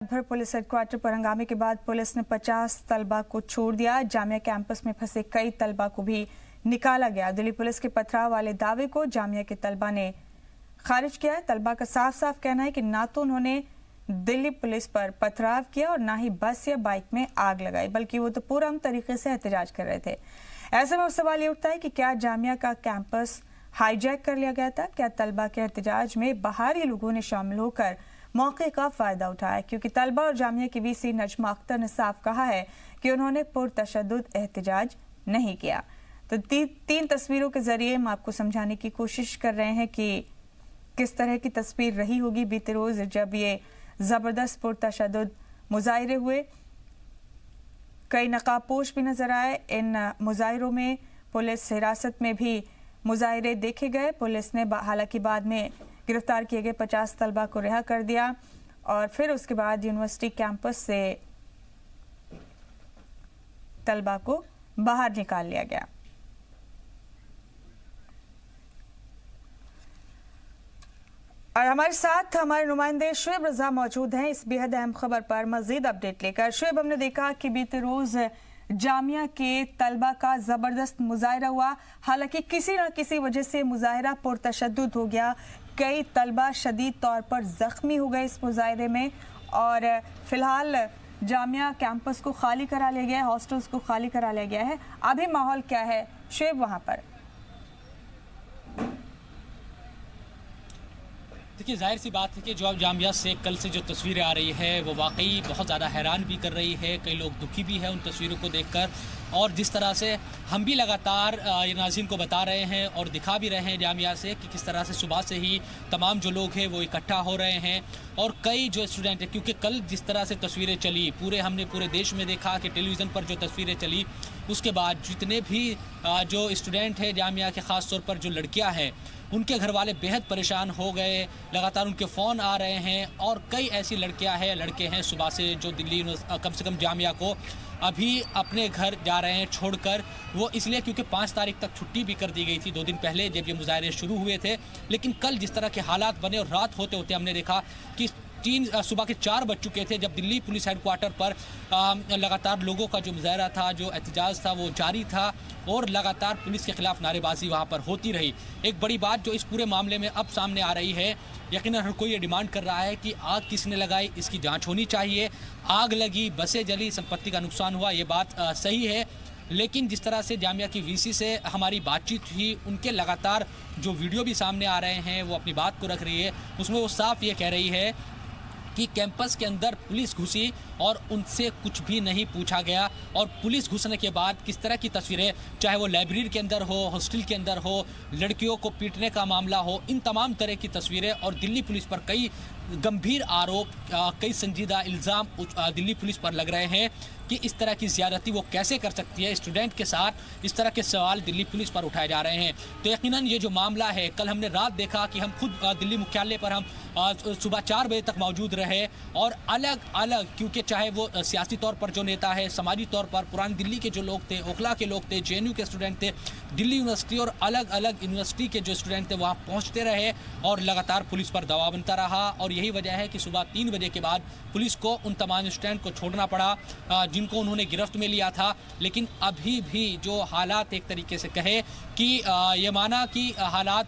भर police headquarter पर हंगामे के बाद पुलिस ने 50 तलबा को छोड़ दिया। जामिया कैंपस में फंसे कई तलबा को भी निकाला गया। दिल्ली पुलिस के पथराव वाले दावे को जामिया के तलबा ने खारिज किया है। तलबा का साफ साफ कहना है कि ना तो उन्होंने दिल्ली पुलिस पर पथराव किया और ना ही बस या बाइक में आग लगाई, बल्कि वो तो पूरा तरीके से एहतजाज कर रहे थे। ऐसे में सवाल ये उठता है कि क्या जामिया का कैंपस हाईजैक कर लिया गया था? क्या तलबा के एहतजाज में बाहरी लोगों ने शामिल होकर मौके का फायदा उठाया? क्योंकि तलबा और जामिया की वीसी नजमा अख्तर ने साफ कहा है कि उन्होंने पुरतशद्दुद एहतजाज नहीं किया। तो तीन तस्वीरों के जरिए हम आपको समझाने की कोशिश कर रहे हैं कि किस तरह की तस्वीर रही होगी बीते रोज जब ये जबरदस्त पुरतशद्दुद मुजाहिरे हुए। कई नकाबपोश भी नजर आए। इन मुजाहिरों में पुलिस हिरासत में भी मुजाहिरे देखे गए। पुलिस ने हालांकि बाद में गिरफ्तार किए गए 50 तलबा को रिहा कर दिया और फिर उसके बाद यूनिवर्सिटी कैंपस से तलबा को बाहर निकाल लिया गया। और हमारे साथ हमारे नुमाइंदे शुएब रजा मौजूद हैं इस बेहद अहम खबर पर मजीद अपडेट लेकर। शुएब, हमने देखा कि बीते रोज जामिया के तलबा का जबरदस्त मुजाहिरा हुआ। हालांकि किसी न किसी वजह से मुजाहिरा पुरतशद्दुद हो गया। कई तलबा शदीद तौर पर जख्मी हो गए इस मुजाहिरे में और फिलहाल जामिया कैंपस को खाली करा लिया गया है, हॉस्टल्स को खाली करा लिया गया है। अभी माहौल क्या है शुएब वहां पर? देखिए, जाहिर सी बात है कि जो अब जामिया से कल से जो तस्वीरें आ रही है वो वाकई बहुत ज़्यादा हैरान भी कर रही है। कई लोग दुखी भी हैं उन तस्वीरों को देखकर, और जिस तरह से हम भी लगातार ये नाज़रीन को बता रहे हैं और दिखा भी रहे हैं जामिया से कि किस तरह से सुबह से ही तमाम जो लोग हैं वो इकट्ठा हो रहे हैं। और कई जो स्टूडेंट हैं, क्योंकि कल जिस तरह से तस्वीरें चली हमने पूरे देश में देखा कि टेलीविज़न पर जो तस्वीरें चली, उसके बाद जितने भी जो स्टूडेंट हैं जामिया के, ख़ास तौर पर जो लड़कियाँ हैं, उनके घर वाले बेहद परेशान हो गए। लगातार उनके फ़ोन आ रहे हैं और कई ऐसी लड़कियां हैं, लड़के हैं सुबह से जो दिल्ली कम से कम जामिया को अभी अपने घर जा रहे हैं छोड़कर। वो इसलिए क्योंकि 5 तारीख तक छुट्टी भी कर दी गई थी 2 दिन पहले जब ये मुजाहिरे शुरू हुए थे। लेकिन कल जिस तरह के हालात बने और रात होते होते हमने देखा कि सुबह के 4 बज चुके थे जब दिल्ली पुलिस हेडक्वार्टर पर लगातार लोगों का जो मुजाहरा था, जो एहतजाज था, वो जारी था और लगातार पुलिस के खिलाफ नारेबाजी वहाँ पर होती रही। एक बड़ी बात जो इस पूरे मामले में अब सामने आ रही है, यकीनन हर कोई ये डिमांड कर रहा है कि आग किसने लगाई इसकी जांच होनी चाहिए। आग लगी, बसें जली, संपत्ति का नुकसान हुआ, ये बात सही है। लेकिन जिस तरह से जामिया की वीसी से हमारी बातचीत हुई, उनके लगातार जो वीडियो भी सामने आ रहे हैं वो अपनी बात को रख रही है। उसमें वो साफ ये कह रही है कि कैंपस के अंदर पुलिस घुसी और उनसे कुछ भी नहीं पूछा गया। और पुलिस घुसने के बाद किस तरह की तस्वीरें, चाहे वो लाइब्रेरी के अंदर हो, हॉस्टल के अंदर हो, लड़कियों को पीटने का मामला हो, इन तमाम तरह की तस्वीरें और दिल्ली पुलिस पर कई गंभीर आरोप, कई संजीदा इल्ज़ाम दिल्ली पुलिस पर लग रहे हैं कि इस तरह की ज़्यादती वो कैसे कर सकती है स्टूडेंट के साथ। इस तरह के सवाल दिल्ली पुलिस पर उठाए जा रहे हैं। तो यकीनन ये जो मामला है, कल हमने रात देखा कि हम खुद दिल्ली मुख्यालय पर हम सुबह 4 बजे तक मौजूद रहे और अलग अलग, क्योंकि चाहे वो सियासी तौर पर जो नेता है, समाजी तौर पर पुरानी दिल्ली के जो लोग थे, ओखला के लोग थे, JNU के स्टूडेंट थे, दिल्ली यूनिवर्सिटी और अलग अलग यूनिवर्सिटी के जो स्टूडेंट थे वहाँ पहुँचते रहे और लगातार पुलिस पर दबाव बनता रहा। और यही वजह है कि सुबह 3 बजे के बाद पुलिस को उन तमाम स्टूडेंट को छोड़ना पड़ा जिनको उन्होंने गिरफ्त में लिया था। लेकिन अभी भी जो हालात, एक तरीके से कहे कि ये माना कि हालात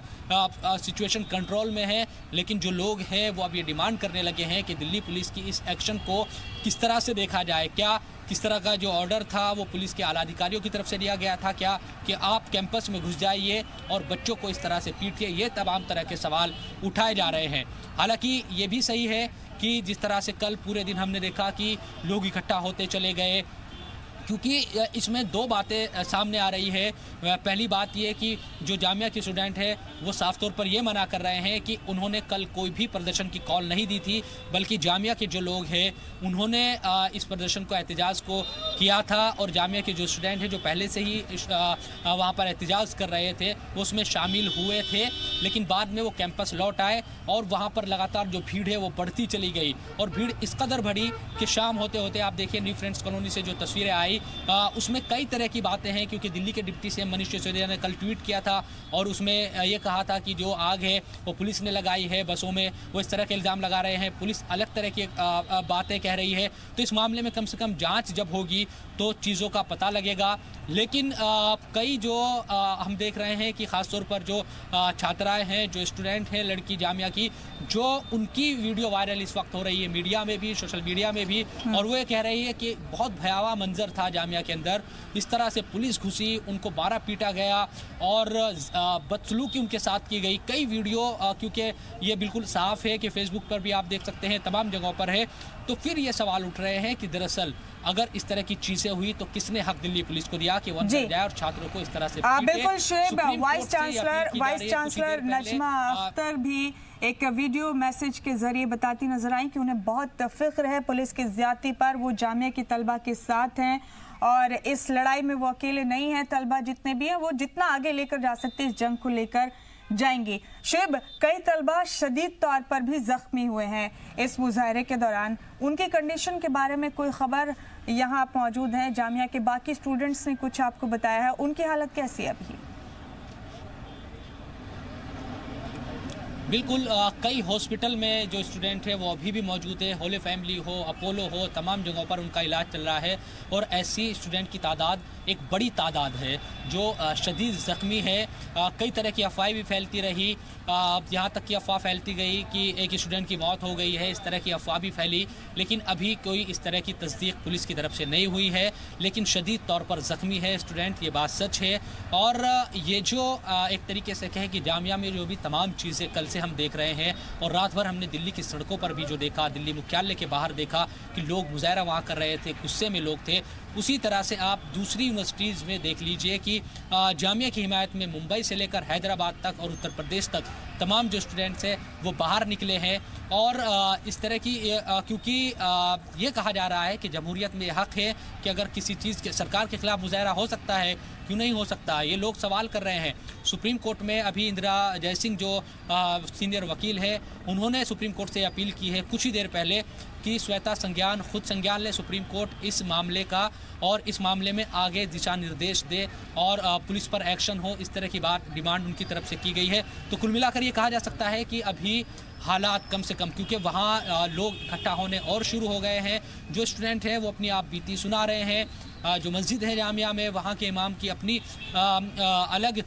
सिचुएशन कंट्रोल में है, लेकिन जो लोग हैं वो अब ये डिमांड करने लगे हैं कि दिल्ली पुलिस की इस एक्शन को किस तरह से देखा जाए। क्या किस तरह का जो ऑर्डर था वो पुलिस के आला अधिकारियों की तरफ से दिया गया था क्या कि आप कैंपस में घुस जाइए और बच्चों को इस तरह से पीटिए? ये तमाम तरह के सवाल उठाए जा रहे हैं। हालांकि ये भी सही है कि जिस तरह से कल पूरे दिन हमने देखा कि लोग इकट्ठा होते चले गए, क्योंकि इसमें 2 बातें सामने आ रही है। पहली बात ये कि जो जामिया के स्टूडेंट है वो साफ तौर पर ये मना कर रहे हैं कि उन्होंने कल कोई भी प्रदर्शन की कॉल नहीं दी थी, बल्कि जामिया के जो लोग हैं उन्होंने इस प्रदर्शन को, एहतजाज को किया था। और जामिया के जो स्टूडेंट हैं जो पहले से ही वहाँ पर एहतजाज कर रहे थे वो उसमें शामिल हुए थे, लेकिन बाद में वो कैंपस लौट आए और वहाँ पर लगातार जो भीड़ है वो बढ़ती चली गई और भीड़ इस कदर बढ़ी कि शाम होते होते आप देखिए न्यू फ्रेंड्स कॉलोनी से जो तस्वीरें आई उसमें कई तरह की बातें हैं, क्योंकि दिल्ली के डिप्टी सीएम मनीष सिसोदिया ने कल ट्वीट किया था और उसमें ये कहा था कि जो आग है वो पुलिस ने लगाई है बसों में, वो इस तरह के इल्ज़ाम लगा रहे हैं, पुलिस अलग तरह की बातें कह रही है। तो इस मामले में कम से कम जांच जब होगी तो चीज़ों का पता लगेगा। लेकिन कई जो हम देख रहे हैं कि ख़ासतौर पर जो छात्राएं हैं, जो स्टूडेंट हैं लड़की जामिया की, जो उनकी वीडियो वायरल इस वक्त हो रही है मीडिया में भी, सोशल मीडिया में भी, और वो ये कह रही है कि बहुत भयावह मंजर था जामिया के अंदर, इस तरह से पुलिस घुसी, उनको 12 पीटा गया और बदसलूकी उनके साथ की गई। कई वीडियो क्योंकि ये बिल्कुल साफ है कि फेसबुक पर भी आप देख सकते हैं, तमाम जगहों पर है। तो फिर ये सवाल उठ रहे हैं कि दरअसल अगर इस तरह की चीजें हुई तो किसने हक दिल्ली पुलिस को दिया कि वो अंदर जाए और छात्रों को इस तरह से बिल्कुल शेब, वाइस चांसलर नजमा अख्तर भी एक वीडियो मैसेज के जरिए बताती नजर आई कि उन्हें बहुत फिक्र है पुलिस की ज्यादती पर, वो जामिया की तलबा के साथ हैं और इस लड़ाई में वो अकेले नहीं है। तलबा जितने भी हैं वो जितना आगे लेकर जा सकते इस जंग को लेकर जाएंगी। शिब, कई तलबा शदीद तौर पर भी जख्मी हुए हैं इस मुजाहरे के दौरान, उनकी कंडीशन के बारे में कोई खबर? यहाँ आप मौजूद हैं, जामिया के बाकी स्टूडेंट्स ने कुछ आपको बताया है, उनकी हालत कैसी है अभी? बिल्कुल, कई हॉस्पिटल में जो स्टूडेंट है वो अभी भी मौजूद है। होली फैमिली हो, अपोलो हो, तमाम जगहों पर उनका इलाज चल रहा है और ऐसी स्टूडेंट की तादाद एक बड़ी तादाद है जो शदीद ज़ख्मी है। कई तरह की अफवाहें भी फैलती रही, यहाँ तक की अफवाह फैलती गई कि एक स्टूडेंट की मौत हो गई है, इस तरह की अफवाह भी फैली, लेकिन अभी कोई इस तरह की तस्दीक पुलिस की तरफ से नहीं हुई है। लेकिन शदीद तौर पर ज़ख्मी है स्टूडेंट, ये बात सच है। और ये जो एक तरीके से कहें कि जामिया में जो भी तमाम चीज़ें कल से हम देख रहे हैं और रात भर हमने दिल्ली की सड़कों पर भी जो देखा, दिल्ली मुख्यालय के बाहर देखा कि लोग मुजाहरा वहाँ कर रहे थे, गुस्से में लोग थे, उसी तरह से आप दूसरी यूनिवर्सिटीज़ में देख लीजिए कि जामिया की हिमायत में मुंबई से लेकर हैदराबाद तक और उत्तर प्रदेश तक तमाम जो स्टूडेंट्स हैं वो बाहर निकले हैं। और इस तरह की क्योंकि ये कहा जा रहा है कि जमहूरियत में हक़ है कि अगर किसी चीज़ के सरकार के ख़िलाफ़ मुजाहरा हो सकता है, क्यों नहीं हो सकता, ये लोग सवाल कर रहे हैं। सुप्रीम कोर्ट में अभी इंदिरा जयसिंह जो सीनियर वकील है, उन्होंने सुप्रीम कोर्ट से अपील की है कुछ ही देर पहले कि श्वेता संज्ञान खुद संज्ञान ले सुप्रीम कोर्ट इस मामले का और इस मामले में आगे दिशा निर्देश दे और पुलिस पर एक्शन हो, इस तरह की बात डिमांड उनकी तरफ से की गई है। तो कुल मिलाकर ये कहा जा सकता है कि अभी हालात कम से कम, क्योंकि वहाँ लोग इकट्ठा होने और शुरू हो गए हैं, जो स्टूडेंट हैं वो अपनी आप बीती सुना रहे हैं, जो मस्जिद है जामिया में वहाँ के इमाम की अपनी अलग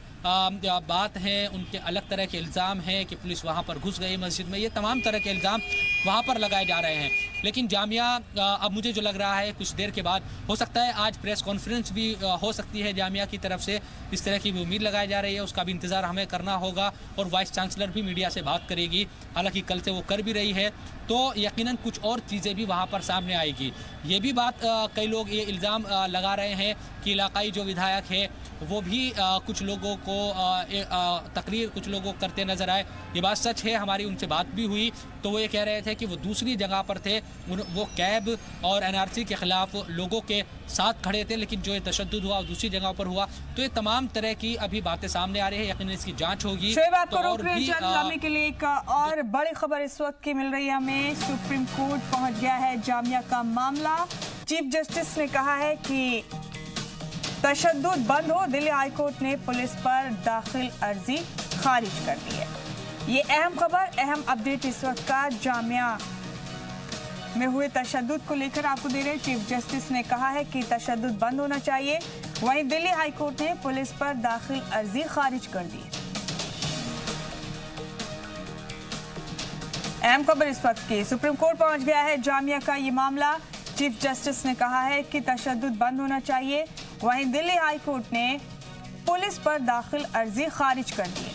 बात है, उनके अलग तरह के इल्ज़ाम हैं कि पुलिस वहाँ पर घुस गई मस्जिद में, ये तमाम तरह के इल्ज़ाम वहाँ पर लगाए जा रहे हैं। लेकिन जामिया अब मुझे जो लग रहा है कुछ देर के बाद हो सकता है आज प्रेस कॉन्फ्रेंस भी हो सकती है जामिया की तरफ से, इस तरह की भी उम्मीद लगाई जा रही है, उसका भी इंतज़ार हमें करना होगा और वाइस चांसलर भी मीडिया से बात करेगी, हालांकि कल से वो कर भी रही है, तो यकीनन कुछ और चीज़ें भी वहाँ पर सामने आएगी। ये भी बात कई लोग ये इल्ज़ाम लगा रहे हैं कि इलाकाई जो विधायक है वो भी कुछ लोगों को तकरीर कुछ लोगों को करते नजर आए। ये बात सच है, हमारी उनसे बात भी हुई तो वो ये कह रहे थे कि वो दूसरी जगह पर थे, वो कैब और एनआरसी के ख़िलाफ़ लोगों के साथ खड़े थे, लेकिन जो ये तशद्दुद हुआ दूसरी जगह पर हुआ। तो ये तमाम तरह की अभी बातें सामने आ रही है, यकीनन इसकी जांच होगी। तो और भी के लिए एक और बड़ी खबर इस वक्त की मिल रही है हमें, सुप्रीम कोर्ट पहुंच गया है जामिया का मामला। चीफ जस्टिस ने कहा है कि तशद्दुद बंद हो, दिल्ली हाई कोर्ट ने पुलिस पर दाखिल अर्जी खारिज कर दी है। ये अहम खबर, अहम अपडेट इस वक्त का जामिया में हुए तशद्दुद को लेकर आपको दे रहे हैं। चीफ जस्टिस ने कहा है कि तशद्दुद बंद होना चाहिए, वहीं दिल्ली हाई कोर्ट ने पुलिस पर दाखिल अर्जी खारिज कर दी। अहम खबर इस वक्त की, सुप्रीम कोर्ट पहुंच गया है जामिया का ये मामला। चीफ जस्टिस ने कहा है कि तशद्दुद बंद होना चाहिए, वहीं दिल्ली हाई कोर्ट ने पुलिस पर दाखिल अर्जी खारिज कर दी है।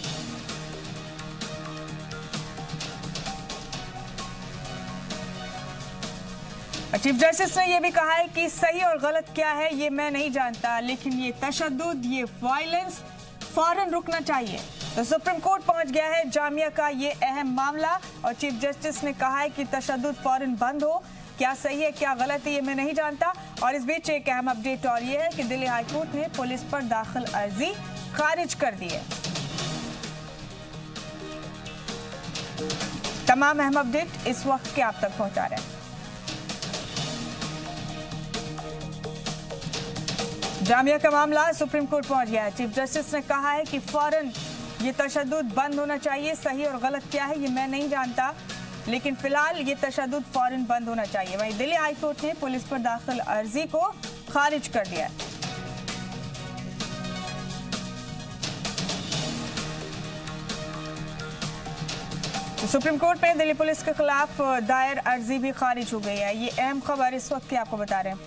चीफ जस्टिस ने यह भी कहा है कि सही और गलत क्या है ये मैं नहीं जानता, लेकिन ये तशद्दुद, ये वायलेंस फौरन रुकना चाहिए। तो सुप्रीम कोर्ट पहुंच गया है जामिया का ये अहम मामला और चीफ जस्टिस ने कहा है कि तशद्दुद फौरन बंद हो, क्या सही है क्या गलत है ये मैं नहीं जानता। और इस बीच एक अहम अपडेट और ये है कि दिल्ली हाई कोर्ट ने पुलिस पर दाखिल अर्जी खारिज कर दी है। तमाम अहम अपडेट इस वक्त के आप तक पहुंचा रहे हैं। जामिया का मामला सुप्रीम कोर्ट पहुंच गया है। चीफ जस्टिस ने कहा है कि फौरन ये तशद्दुद बंद होना चाहिए। सही और गलत क्या है ये मैं नहीं जानता, लेकिन फिलहाल ये तशद्दुद फौरन बंद होना चाहिए। वहीं दिल्ली हाई कोर्ट ने पुलिस पर दाखिल अर्जी को खारिज कर दिया है। तो सुप्रीम कोर्ट में दिल्ली पुलिस के खिलाफ दायर अर्जी भी खारिज हो गई है। ये अहम खबर इस वक्त की आपको बता रहे हैं।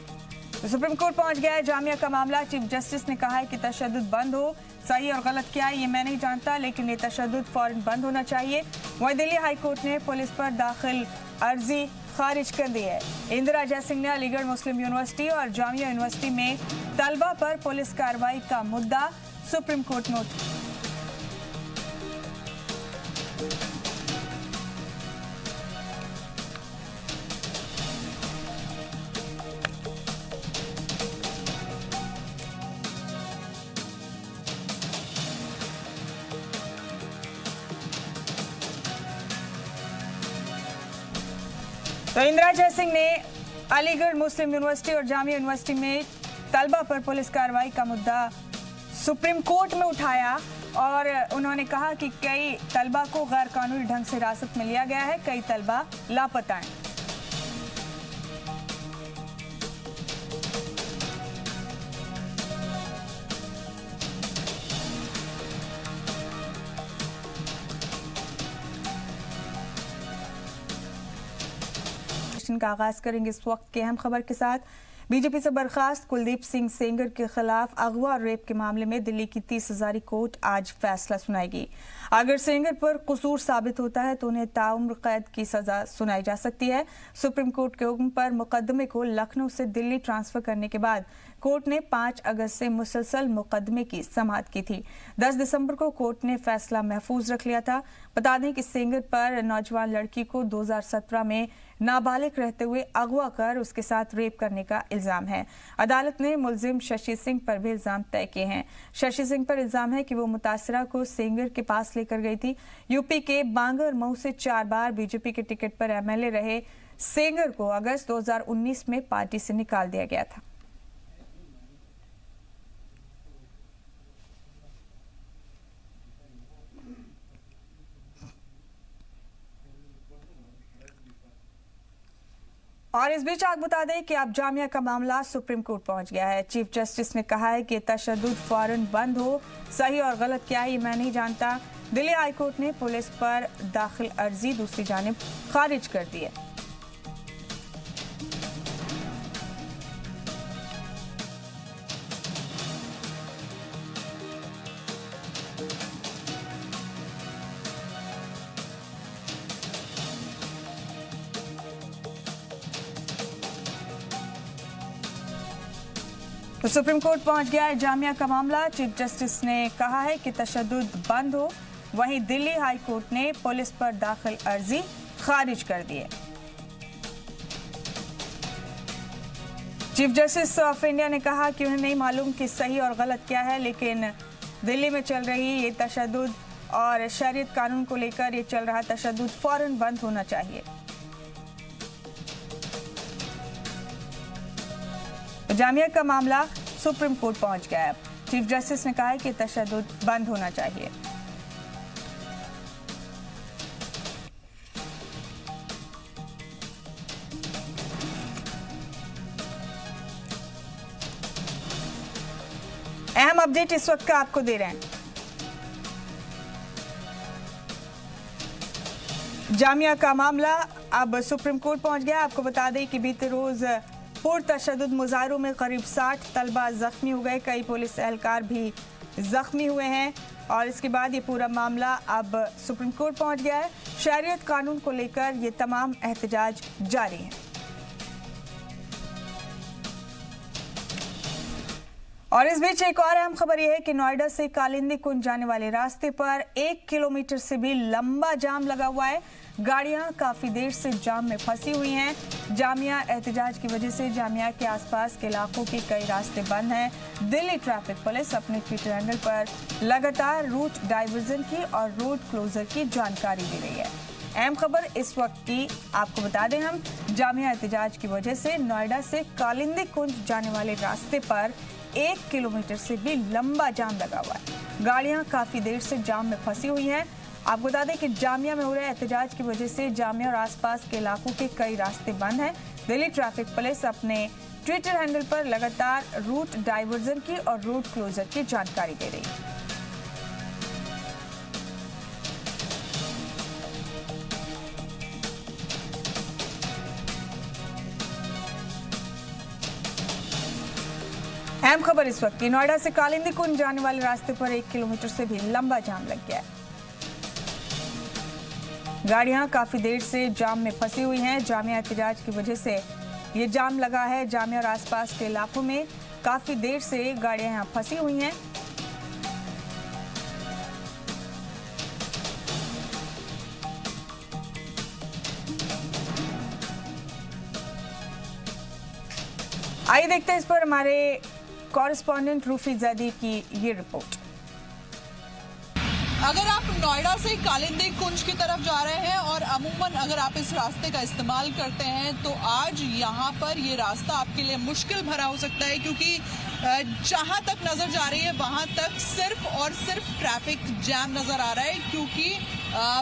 तो सुप्रीम कोर्ट पहुंच गया है जामिया का मामला। चीफ जस्टिस ने कहा है कि तशद्दुद बंद हो। सही और गलत क्या है ये मैं नहीं जानता, लेकिन ये तशद्दुद फौरन बंद होना चाहिए। वहीं दिल्ली हाई कोर्ट ने पुलिस पर दाखिल अर्जी खारिज कर दी है। इंदिरा जयसिंह ने अलीगढ़ मुस्लिम यूनिवर्सिटी और जामिया यूनिवर्सिटी में तलबा पर पुलिस कार्रवाई का मुद्दा सुप्रीम कोर्ट में उठाया। तो इंदिरा जयसिंह ने अलीगढ़ मुस्लिम यूनिवर्सिटी और जामिया यूनिवर्सिटी में तलबा पर पुलिस कार्रवाई का मुद्दा सुप्रीम कोर्ट में उठाया और उन्होंने कहा कि कई तलबा को गैर कानूनी ढंग से हिरासत में लिया गया है, कई तलबा लापता हैं। का आगाज करेंगे इस वक्त के अहम खबर के साथ। बीजेपी से बर्खास्त कुलदीप सिंह सेंगर के खिलाफ अगवा और रेप के मामले में दिल्ली की 30 हजारी कोर्ट आज फैसला सुनाएगी। अगर सेंगर पर कसूर साबित होता है तो उन्हें ताउम्र कैद की सजा सुनाई जा सकती है। सुप्रीम कोर्ट के हुक्म पर मुकदमे को लखनऊ से दिल्ली ट्रांसफर करने के बाद कोर्ट ने 5 अगस्त से मुसलसल मुकदमे की समाअत की थी। 10 दिसंबर को कोर्ट ने फैसला महफूज रख लिया था। बता दें कि सेंगर पर नौजवान लड़की को 2017 में नाबालिग रहते हुए अगवा कर उसके साथ रेप करने का इल्जाम है। अदालत ने मुलजिम शशि सिंह पर भी इल्जाम तय किए हैं। शशि सिंह पर इल्जाम है कि वो मुतासरा को सेंगर के पास लेकर गई थी। यूपी के बांगर मऊ से 4 बार बीजेपी के टिकट पर एमएलए रहे सेंगर को अगस्त 2019 में पार्टी से निकाल दिया गया था। और इस बीच आप बता दें कि अब जामिया का मामला सुप्रीम कोर्ट पहुंच गया है। चीफ जस्टिस ने कहा है कि तशद्दुद फौरन बंद हो। सही और गलत क्या है ये मैं नहीं जानता। दिल्ली हाई कोर्ट ने पुलिस पर दाखिल अर्जी दूसरी जानिब खारिज कर दी है। तो सुप्रीम कोर्ट पहुंच गया है जामिया का मामला। चीफ जस्टिस ने कहा है कि तशद्दुद बंद हो। वहीं दिल्ली हाई कोर्ट ने पुलिस पर दाखिल अर्जी खारिज कर दी है। चीफ जस्टिस ऑफ इंडिया ने कहा कि उन्हें नहीं मालूम कि सही और गलत क्या है, लेकिन दिल्ली में चल रही ये तशद्दुद और शरीयत कानून को लेकर ये चल रहा तशद्दुद फौरन बंद होना चाहिए। जामिया का मामला सुप्रीम कोर्ट पहुंच गया है। चीफ जस्टिस ने कहा है कि तशद्दुद बंद होना चाहिए। अहम अपडेट इस वक्त का आपको दे रहे हैं। जामिया का मामला अब सुप्रीम कोर्ट पहुंच गया। आपको बता दें कि बीते रोज पुरतशद्दुद मुजाहरों में करीब 60 तलबा जख्मी हो गए। कई पुलिस एहलकार भी जख्मी हुए हैं और इसके बाद ये पूरा मामला अब सुप्रीम कोर्ट पहुंच गया है। शरीयत कानून को लेकर ये तमाम एहतजाज जारी है। और इस बीच एक और अहम खबर यह है कि नोएडा से कालिंदी कुंज जाने वाले रास्ते पर 1 किलोमीटर से भी लंबा जाम लगा हुआ है। गाड़ियां काफी देर से जाम में फंसी हुई हैं। जामिया एहतजाज की वजह से जामिया के आसपास के इलाकों के कई रास्ते बंद हैं। दिल्ली ट्रैफिक पुलिस अपने ट्विटर हैंडल पर लगातार रूट डाइवर्जन की और रोड क्लोजर की जानकारी दे रही है। अहम खबर इस वक्त की आपको बता दें, हम जामिया एहतजाज की वजह से नोएडा से कालिंदी कुंज जाने वाले रास्ते पर 1 किलोमीटर से भी लंबा जाम लगा हुआ है। गाड़ियां काफी देर से जाम में फंसी हुई हैं। आपको बता दें कि जामिया में हो रहे एहतजाज की वजह से जामिया और आसपास के इलाकों के कई रास्ते बंद हैं। दिल्ली ट्रैफिक पुलिस अपने ट्विटर हैंडल पर लगातार रूट डाइवर्जन की और रूट क्लोजर की जानकारी दे रही है। अहम खबर इस वक्त की, नोएडा से कालिंदी कुंज जाने वाले रास्ते पर 1 किलोमीटर से भी लंबा जाम लग गया है। गाड़ियां काफी देर से जाम में फंसी हुई हैं। जामिया एहतजाज की वजह से ये जाम लगा है। जामिया और आसपास के इलाकों में काफी देर से गाड़ियां यहां फंसी हुई हैं। आइए देखते हैं इस पर हमारे कॉरेस्पॉन्डेंट रूफी जैदी की ये रिपोर्ट। अगर आप नोएडा से कालिंदी कुंज की तरफ जा रहे हैं और अमूमन अगर आप इस रास्ते का इस्तेमाल करते हैं तो आज यहाँ पर ये रास्ता आपके लिए मुश्किल भरा हो सकता है, क्योंकि जहाँ तक नजर जा रही है वहाँ तक सिर्फ और सिर्फ ट्रैफिक जैम नजर आ रहा है, क्योंकि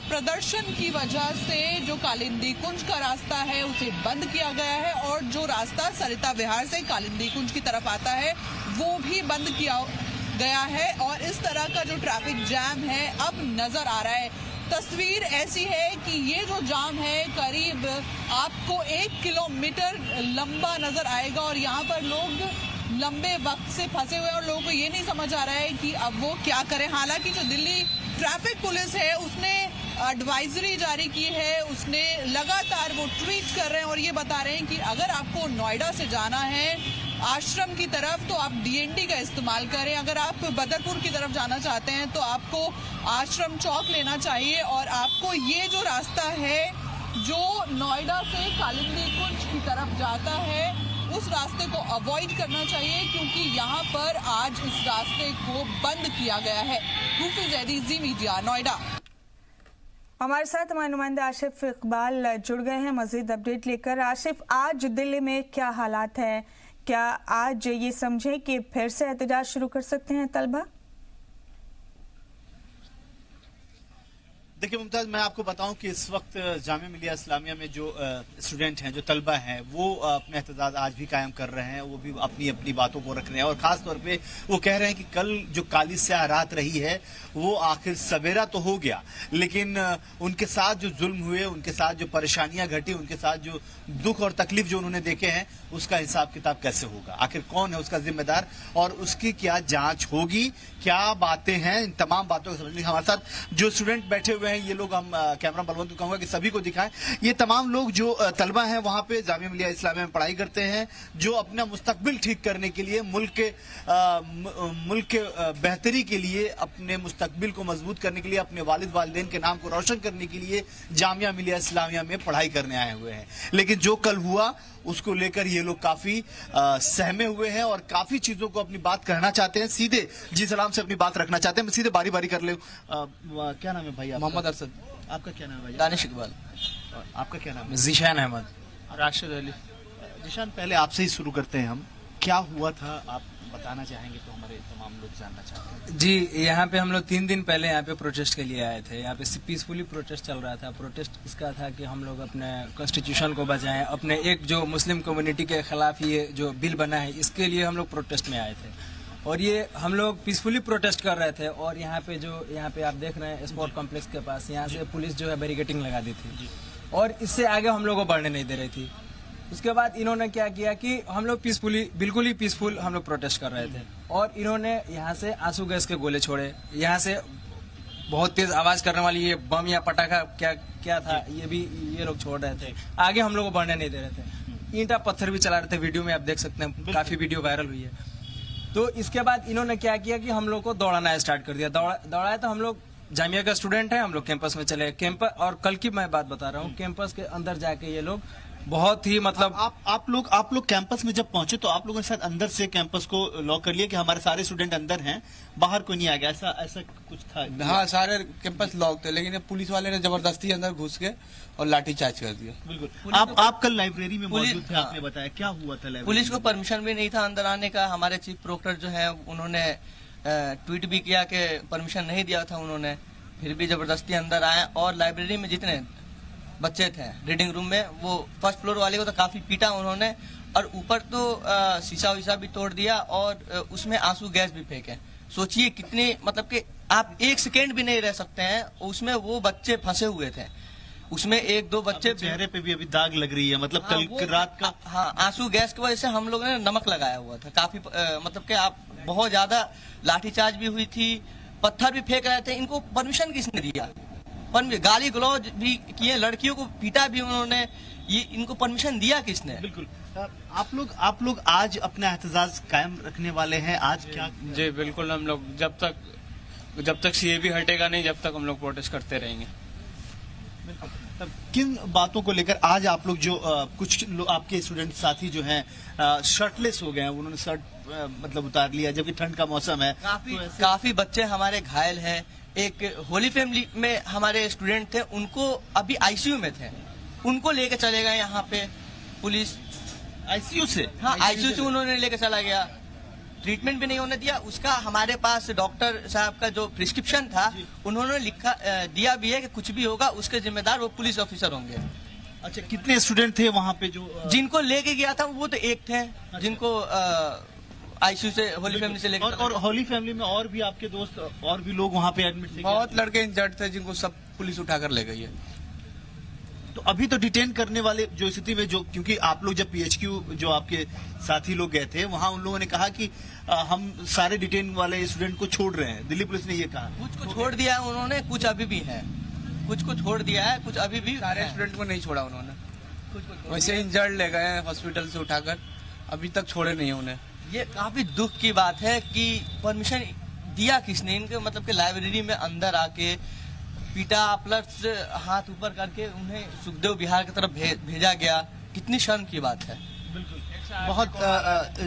प्रदर्शन की वजह से जो कालिंदी कुंज का रास्ता है उसे बंद किया गया है और जो रास्ता सरिता विहार से कालिंदी कुंज की तरफ आता है वो भी बंद किया गया है और इस तरह का जो ट्रैफिक जैम है अब नजर आ रहा है। तस्वीर ऐसी है कि ये जो जाम है करीब आपको 1 किलोमीटर लंबा नजर आएगा और यहाँ पर लोग लंबे वक्त से फंसे हुए और लोगों को ये नहीं समझ आ रहा है कि अब वो क्या करें। हालांकि जो दिल्ली ट्रैफिक पुलिस है उसने एडवाइजरी जारी की है, उसने लगातार वो ट्वीट कर रहे हैं और ये बता रहे हैं कि अगर आपको नोएडा से जाना है आश्रम की तरफ तो आप डीएनडी का इस्तेमाल करें, अगर आप बदरपुर की तरफ जाना चाहते हैं तो आपको आश्रम चौक लेना चाहिए और आपको ये जो रास्ता है जो नोएडा से कालिंदी कुंज की तरफ जाता है उस रास्ते को अवॉइड करना चाहिए, क्योंकि यहाँ पर आज इस रास्ते को बंद किया गया है। रूफी जैदी, जी मीडिया, नोएडा। हमारे साथ हमारे नुमाइंदे आशिफ इकबाल जुड़ गए हैं मजीद अपडेट लेकर। आशिफ, आज दिल्ली में क्या हालात हैं? क्या आज ये समझे कि फिर से एहतजाज शुरू कर सकते हैं तलबा? देखिए मुमताज, मैं आपको बताऊं कि इस वक्त जामिया मिलिया इस्लामिया में जो स्टूडेंट हैं, जो तलबा हैं, वो अपने एहतजाज आज भी कायम कर रहे हैं। वो भी अपनी अपनी बातों को रख रहे हैं और खास तौर पे वो कह रहे हैं कि कल जो काली स्याह रात रही है वो आखिर सवेरा तो हो गया, लेकिन उनके साथ जो जुल्म हुए, उनके साथ जो परेशानियां घटी, उनके साथ जो दुख और तकलीफ जो उन्होंने देखे हैं उसका हिसाब किताब कैसे होगा, आखिर कौन है उसका जिम्मेदार और उसकी क्या जांच होगी, क्या बातें हैं, इन तमाम बातों को समझने। हमारे साथ जो स्टूडेंट बैठे हुए हैं ये लोग, हम कैमरा बलवंत को कहूंगा कि सभी को दिखाएं, ये तमाम लोग जो तलबा हैं वहां पे जामिया मिलिया इस्लामिया में पढ़ाई करते हैं, जो अपना मुस्तकबिल ठीक करने के लिए, मुल्क के बेहतरी के लिए, अपने मुस्तकबिल को मजबूत करने के लिए, अपने वालिद वालिदैन के नाम को रोशन करने के लिए जामिया मिलिया इस्लामिया में पढ़ाई करने आए हुए हैं। लेकिन जो कल हुआ उसको लेकर ये लोग काफी सहमे हुए हैं और काफी चीजों को अपनी बात कहना चाहते हैं, सीधे जी सलाम से अपनी बात रखना चाहते हैं। मैं सीधे बारी बारी कर ले। क्या नाम है भाई? मोहम्मद अरसद। आपका क्या नाम है भाई? दानिश इकबाल। आपका क्या नाम है? जीशान अहमद। राशिद अली। जीशान, पहले आपसे ही शुरू करते हैं हम, क्या हुआ था आप बताना चाहेंगे तो हमारे तमाम लोग जानना चाहते हैं। जी, यहाँ पे हम लोग 3 दिन पहले यहाँ पे प्रोटेस्ट के लिए आए थे। यहाँ पे पीसफुली प्रोटेस्ट चल रहा था। प्रोटेस्ट इसका था कि हम लोग अपने कॉन्स्टिट्यूशन को बचाएं, अपने एक जो मुस्लिम कम्युनिटी के खिलाफ ये जो बिल बना है इसके लिए हम लोग प्रोटेस्ट में आए थे और ये हम लोग पीसफुली प्रोटेस्ट कर रहे थे। और यहाँ पे आप देख रहे हैं स्पोर्ट कॉम्प्लेक्स के पास यहाँ से पुलिस जो है बैरिकेडिंग लगा दी थी और इससे आगे हम लोग को बढ़ने नहीं दे रही थी। उसके बाद इन्होंने क्या किया कि हम लोग बिल्कुल ही पीसफुल हम लोग प्रोटेस्ट कर रहे थे और इन्होंने यहाँ से आंसू गैस के गोले छोड़े, यहाँ से बहुत तेज आवाज करने वाली ये बम या पटाखा क्या था ये लोग छोड़ रहे थे। आगे हम लोग को बढ़ने नहीं दे रहे थे। ईंटा पत्थर भी चला रहे थे। वीडियो में आप देख सकते हैं, काफी वीडियो वायरल हुई है। तो इसके बाद इन्होंने क्या किया कि हम लोग को दौड़ाना स्टार्ट कर दिया। दौड़ाया तो हम लोग जामिया का स्टूडेंट है, हम लोग कैंपस में चले। कैंपस और कल की मैं बात बता रहा हूँ, कैंपस के अंदर जाके ये लोग बहुत ही मतलब आप लोग कैंपस में जब पहुंचे तो आप लोगों ने शायद अंदर से कैंपस को लॉक कर लिया कि हमारे सारे स्टूडेंट अंदर हैं, बाहर कोई नहीं आ गया, ऐसा कुछ था? हाँ, सारे कैंपस लॉक थे, लेकिन पुलिस वाले ने जबरदस्ती अंदर घुस के और लाठीचार्ज कर दिया। बिल्कुल। आप कल लाइब्रेरी में मौजूद थे, आपने बताया क्या हुआ था लाइब्रेरी? पुलिस को परमिशन भी नहीं था अंदर आने का। हमारे चीफ प्रोक्टर जो है उन्होंने ट्वीट भी किया कि परमिशन नहीं दिया था उन्होंने, फिर भी जबरदस्ती अंदर आए। और लाइब्रेरी में जितने बच्चे थे रीडिंग रूम में, वो फर्स्ट फ्लोर वाले को तो काफी पीटा उन्होंने, और ऊपर तो शीशा वीशा भी तोड़ दिया और उसमें आंसू गैस भी फेंके। सोचिए कितनी, मतलब कि आप एक सेकेंड भी नहीं रह सकते हैं उसमें। वो बच्चे फंसे हुए थे उसमें, एक दो बच्चे चेहरे पे भी अभी दाग लग रही है, मतलब कल रात का। हाँ, आंसू गैस की वजह से हम लोगों ने नमक लगाया हुआ था काफी, मतलब कि आप बहुत ज्यादा लाठीचार्ज भी हुई थी, पत्थर भी फेंक रहे थे। इनको परमिशन किसने दिया? गाली गलौज भी किए, लड़कियों को पीटा भी उन्होंने, ये इनको परमिशन दिया किसने? बिल्कुल। आप लोग आज अपना एहतजाज कायम रखने वाले हैं? आज क्या? जी बिल्कुल, हम लोग जब तक सीए भी हटेगा नहीं, जब तक हम लोग प्रोटेस्ट करते रहेंगे। किन बातों को लेकर आज आप लोग जो कुछ आपके स्टूडेंट साथी जो हैं शर्टलेस हो गए हैं, उन्होंने शर्ट मतलब उतार लिया जबकि ठंड का मौसम है? काफी बच्चे हमारे घायल हैं। एक होली फैमिली में हमारे स्टूडेंट थे, उनको अभी आईसीयू में थे, उनको लेके चले गए यहाँ पे पुलिस। आईसीयू से? हाँ, आईसीयू से उन्होंने लेके चला गया, ट्रीटमेंट भी नहीं होने दिया उसका। हमारे पास डॉक्टर साहब का जो प्रिस्क्रिप्शन था उन्होंने दिया भी है कि कुछ भी होगा उसके जिम्मेदार वो पुलिस ऑफिसर होंगे। अच्छा, कितने स्टूडेंट थे वहाँ पे जो जिनको लेके गया था? वो तो एक थे। अच्छा। जिनको आईसीयू से होली फैमिली से लेकर, और होली फैमिली में और भी आपके दोस्त और भी लोग वहाँ पे एडमिट थे? बहुत लड़के इंजर्ड थे जिनको सब पुलिस उठाकर ले गई है। तो अभी तो डिटेन करने वाले जो स्थिति में, जो क्योंकि आप लोग जब पीएचक्यू जो आपके साथी लोग गए थे वहाँ, उन लोगों ने कहा कि हम सारे डिटेन वाले स्टूडेंट को छोड़ रहे हैं, दिल्ली पुलिस ने ये कहा। कुछ को छोड़ दिया है उन्होंने, कुछ अभी भी है, कुछ को छोड़ दिया है, कुछ अभी भी। सारे स्टूडेंट को नहीं छोड़ा उन्होंने, वैसे इंजर्ड ले गए हॉस्पिटल से उठाकर, अभी तक छोड़े नहीं उन्हें। ये काफी दुख की बात है कि परमिशन दिया किसने इनके, मतलब कि लाइब्रेरी में अंदर आके पीटा, प्लस हाथ ऊपर करके उन्हें सुखदेव विहार की तरफ भेजा गया। कितनी शर्म की बात है। बहुत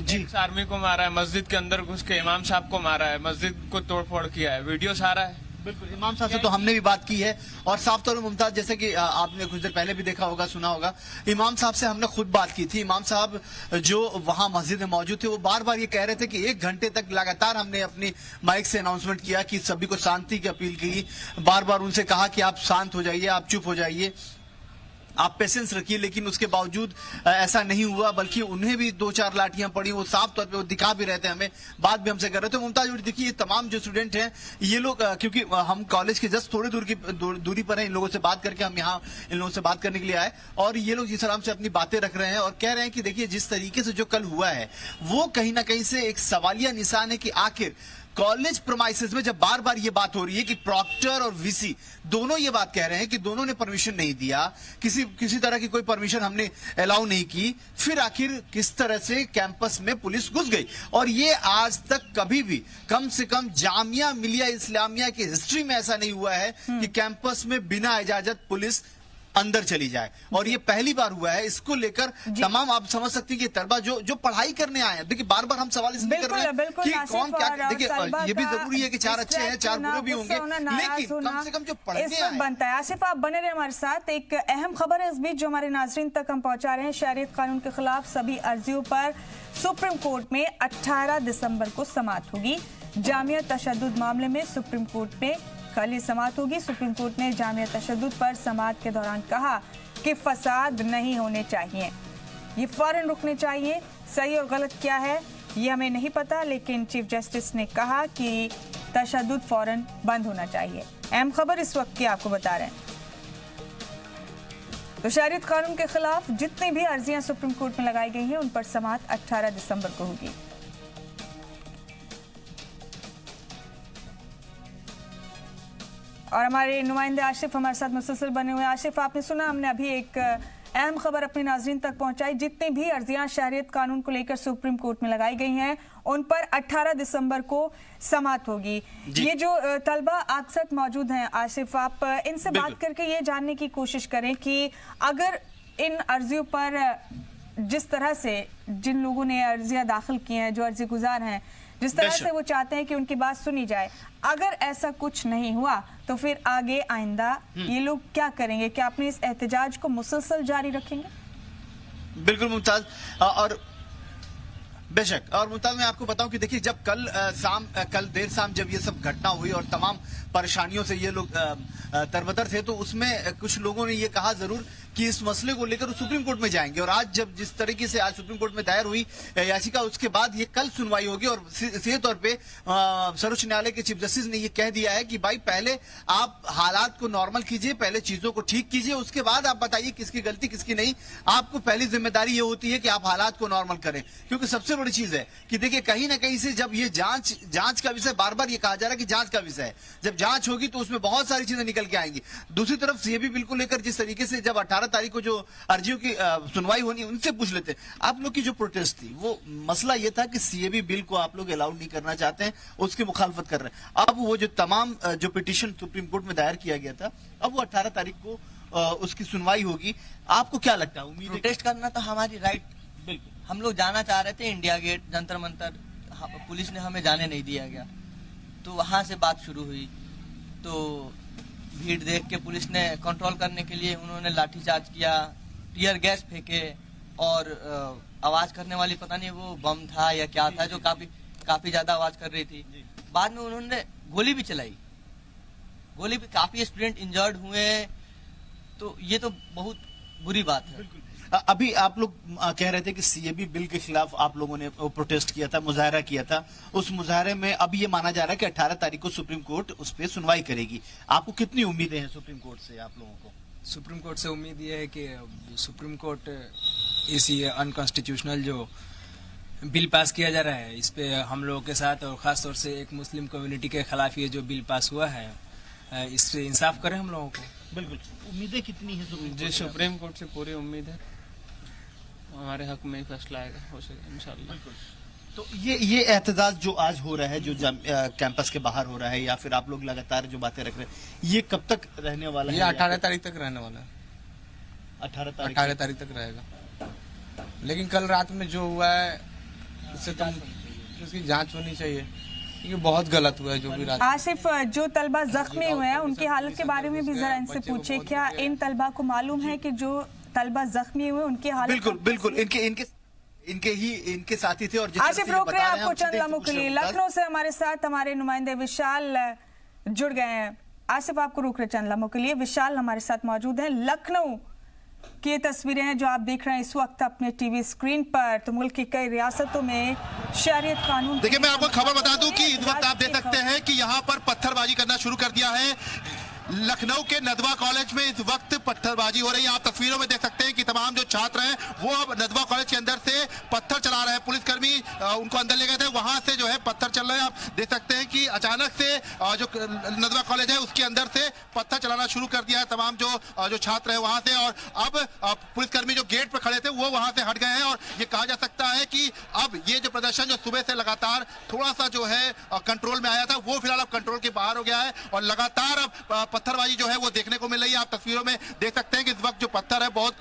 जी, आर्मी को मारा है, मस्जिद के अंदर घुस के इमाम साहब को मारा है, मस्जिद को तोड़फोड़ किया है, वीडियो सारा है। बिल्कुल, इमाम साहब से तो हमने भी बात की है और साफ तौर पर मुमताज, जैसे कि आपने कुछ देर पहले भी देखा होगा, सुना होगा, इमाम साहब से हमने खुद बात की थी। इमाम साहब जो वहां मस्जिद में मौजूद थे वो बार बार ये कह रहे थे कि 1 घंटे तक लगातार हमने अपनी माइक से अनाउंसमेंट किया कि सभी को शांति की अपील की, बार बार उनसे कहा कि आप शांत हो जाइए, आप चुप हो जाइए, आप पेशेंस रखिए, लेकिन उसके बावजूद ऐसा नहीं हुआ, बल्कि उन्हें भी 2-4 लाठियां पड़ी। वो साफ तौर पे वो दिखा भी रहे थे हमें, बात भी हमसे कर रहे थे। मुमताज, देखिए ये तमाम जो स्टूडेंट हैं, ये लोग क्योंकि हम कॉलेज के जस्ट थोड़ी दूरी पर हैं, इन लोगों से बात करके हम यहाँ इन लोगों से बात करने के लिए आए और ये लोग जिस आराम से अपनी बातें रख रहे हैं और कह रहे हैं कि देखिए जिस तरीके से जो कल हुआ है वो कहीं ना कहीं से एक सवालिया निशान है कि आखिर कॉलेज प्रोमाइसेस में जब बार बार ये बात हो रही है कि प्रॉक्टर और वीसी दोनों ये बात कह रहे हैं कि दोनों ने परमिशन नहीं दिया, किसी तरह की कोई परमिशन हमने अलाउ नहीं की, फिर आखिर किस तरह से कैंपस में पुलिस घुस गई। और ये आज तक कभी भी, कम से कम जामिया मिलिया इस्लामिया की हिस्ट्री में ऐसा नहीं हुआ है कि कैंपस में बिना इजाजत पुलिस अंदर चली जाए, और ये पहली बार हुआ है। इसको लेकर तमाम आप समझ सकती हैं कि तलबा जो पढ़ाई करने आए हैं, देखिए बार बार हम सवाल इसलिए कर रहे हैं कि कौन क्या, देखिए ये भी जरूरी है कि 4 अच्छे हैं, 4 बुरे भी होंगे, लेकिन कम से कम जो पढ़ने आए बनता है। आसिफ, आप बने रहे हमारे साथ। एक अहम खबर है इस बीच जो हमारे नाजरीन तक हम पहुंचा रहे हैं। शहरियत कानून के खिलाफ सभी अर्जियों पर सुप्रीम कोर्ट में 18 दिसंबर को समाअत होगी। जामिया तशद्दुद मामले में सुप्रीम कोर्ट में कल ही समाअत होगी। सुप्रीम कोर्ट ने जामिया तशद्दुद पर समाअत के दौरान कहा कि फसाद नहीं होने चाहिए, ये फौरन रुकने चाहिए। सही और गलत क्या है ये हमें नहीं पता, लेकिन चीफ जस्टिस ने कहा कि तशद्दुद फौरन बंद होना चाहिए। अहम खबर इस वक्त की आपको बता रहे हैं। तो शहरियत कानून के खिलाफ जितनी भी अर्जियां सुप्रीम कोर्ट में लगाई गई हैं उन पर समाअत 18 दिसंबर को होगी। और हमारे नुमाइंदे आशिफ हमारे साथ मुसलसल बने हुए हैं। आशिफ, आपने सुना, हमने अभी एक अहम खबर अपने नाजरीन तक पहुंचाई। जितनी भी अर्जियां शहरियत कानून को लेकर सुप्रीम कोर्ट में लगाई गई हैं उन पर 18 दिसंबर को समाअत होगी। ये जो तलबा आप साथ मौजूद हैं, आसिफ, आप इनसे बात करके ये जानने की कोशिश करें कि अगर इन अर्जियों पर जिस तरह से जिन लोगों ने अर्जियां दाखिल की हैं, जो अर्जी गुजार हैं, जिस तरह से वो चाहते हैं कि उनकी बात सुनी जाए, अगर ऐसा कुछ नहीं हुआ तो फिर आगे आइंदा ये लोग क्या करेंगे? क्या अपने इस एहतजाज को मुसलसल जारी रखेंगे? बिल्कुल मुमताज, और बेशक, और मुमताज मैं आपको बताऊं कि देखिए जब कल देर शाम जब ये सब घटना हुई और तमाम परेशानियों से ये लोग तरबतर थे, तो उसमें कुछ लोगों ने ये कहा जरूर कि इस मसले को लेकर सुप्रीम कोर्ट में जाएंगे। और आज जब जिस तरीके से आज सुप्रीम कोर्ट में दायर हुई याचिका, उसके बाद ये कल सुनवाई होगी। और सीधे तौर पे सर्वोच्च न्यायालय के चीफ जस्टिस ने ये कह दिया है कि भाई पहले आप हालात को नॉर्मल कीजिए, पहले चीजों को ठीक कीजिए, उसके बाद आप बताइए किसकी गलती किसकी नहीं। आपको पहली जिम्मेदारी ये होती है कि आप हालात को नॉर्मल करें, क्योंकि सबसे बड़ी चीज है कि देखिए कहीं ना कहीं से जब ये जांच का विषय, बार बार ये कहा जा रहा है कि जांच का विषय है, जब जांच होगी तो उसमें बहुत सारी चीजें निकल के आएंगी। दूसरी तरफ सीएबी बिल को लेकर जिस तरीके से जब 18 तारीख को जो अर्जियों की सुनवाई होनी, उनसे पूछ लेते आप लोग की जो प्रोटेस्ट थी, वो मसला ये था कि सीएबी बिल को आप लोग अलाउ नहीं करना चाहते हैं, उसकी मुखालफत कर रहे हैं। अब वो जो तमाम जो पिटीशन सुप्रीम कोर्ट में दायर किया गया था, अब वो 18 तारीख को उसकी सुनवाई होगी। आपको क्या लगता है? उम्मीद प्रोटेस्ट करना तो हमारी राइट, बिल्कुल। हम लोग जाना चाह रहे थे India gate, Jantar Mantar, police ने हमें जाने नहीं दिया गया, तो वहां से बात शुरू हुई। तो भीड़ देख के पुलिस ने कंट्रोल करने के लिए उन्होंने लाठीचार्ज किया, टीयर गैस फेंके, और आवाज करने वाली पता नहीं वो बम था या क्या था, जो काफी ज्यादा आवाज कर रही थी। बाद में उन्होंने गोली भी चलाई, गोली भी, काफी स्टूडेंट इंजर्ड हुए। तो ये तो बहुत बुरी बात है। अभी आप लोग कह रहे थे कि सीएबी बिल के खिलाफ आप लोगों ने प्रोटेस्ट किया था, मुजाहरा किया था। उस मुजाहरे में अब ये माना जा रहा है कि 18 तारीख को सुप्रीम कोर्ट उस पर सुनवाई करेगी। आपको कितनी उम्मीदें हैं सुप्रीम कोर्ट से? आप लोगों को सुप्रीम कोर्ट से उम्मीद ये है कि सुप्रीम कोर्ट इस ये अनकॉन्स्टिट्यूशनल जो बिल पास किया जा रहा है, इस पे हम लोगों के साथ और खासतौर से एक मुस्लिम कम्युनिटी के खिलाफ ये जो बिल पास हुआ है, इससे इंसाफ करें हम लोगों को। बिल्कुल। उम्मीदें कितनी है? जी, सुप्रीम कोर्ट से पूरी उम्मीद है, हमारे हक में ही फैसला आएगा, हो सके इंशाल्लाह। तो ये एहतजाज जो आज हो रहा है, जो कैंपस के बाहर हो रहा है, या फिर आप लोग लगातार जो बातें रख रहे हैं, ये कब तक रहने वाला है? ये 18 तारीख तक रहने वाला है। 18 तारीख तक रहेगा। लेकिन कल रात में जो हुआ है उससे तो उसकी जांच होनी चाहिए, ये बहुत गलत हुआ है जो भी रात। आसिफ, जो तलबा जख्मी हुए हैं उनकी हालत के बारे में भी जरा इनसे पूछे, क्या इन तलबा को मालूम है कि जो तलबा जख्मी हुए उनकी हालत? बिल्कुल इनके साथी थे। और आसिफ, रोक रहे हैं आपको चंद लम्हों के लिए। लखनऊ से हमारे साथ हमारे नुमाइंदे विशाल जुड़ गए हैं। आसिफ, आपको रोक रहे चंद लम्हों के लिए। विशाल हमारे साथ मौजूद है। लखनऊ की ये तस्वीरें हैं जो आप देख रहे हैं इस वक्त अपने टीवी स्क्रीन पर। तो मुल्क की कई रियासतों में शरीयत कानून, देखिए मैं आपको खबर बता दूं कि इस वक्त आप देख सकते हैं कि यहाँ पर पत्थरबाजी करना शुरू कर दिया है। लखनऊ के नदवा कॉलेज में इस वक्त पत्थरबाजी हो रही है। आप तस्वीरों में देख सकते हैं कि तमाम जो छात्र हैं वो अब नदवा कॉलेज के अंदर से पत्थर चला रहे हैं। पुलिसकर्मी उनको अंदर ले गए थे, वहां से जो है पत्थर चल रहे हैं। आप देख सकते हैं कि अचानक से जो नदवा कॉलेज है उसके अंदर से पत्थर चलाना शुरू कर दिया है तमाम जो छात्र है वहां से। और अब पुलिसकर्मी जो गेट पर खड़े थे वो वहां से हट गए हैं। और ये कहा जा सकता है कि अब ये जो प्रदर्शन जो सुबह से लगातार थोड़ा सा जो है कंट्रोल में आया था, वो फिलहाल अब कंट्रोल के बाहर हो गया है। और लगातार अब पत्थरबाजी जो है वो देखने को मिल रही है। आप तस्वीरों में देख सकते हैं कि इस वक्त जो पत्थर है बहुत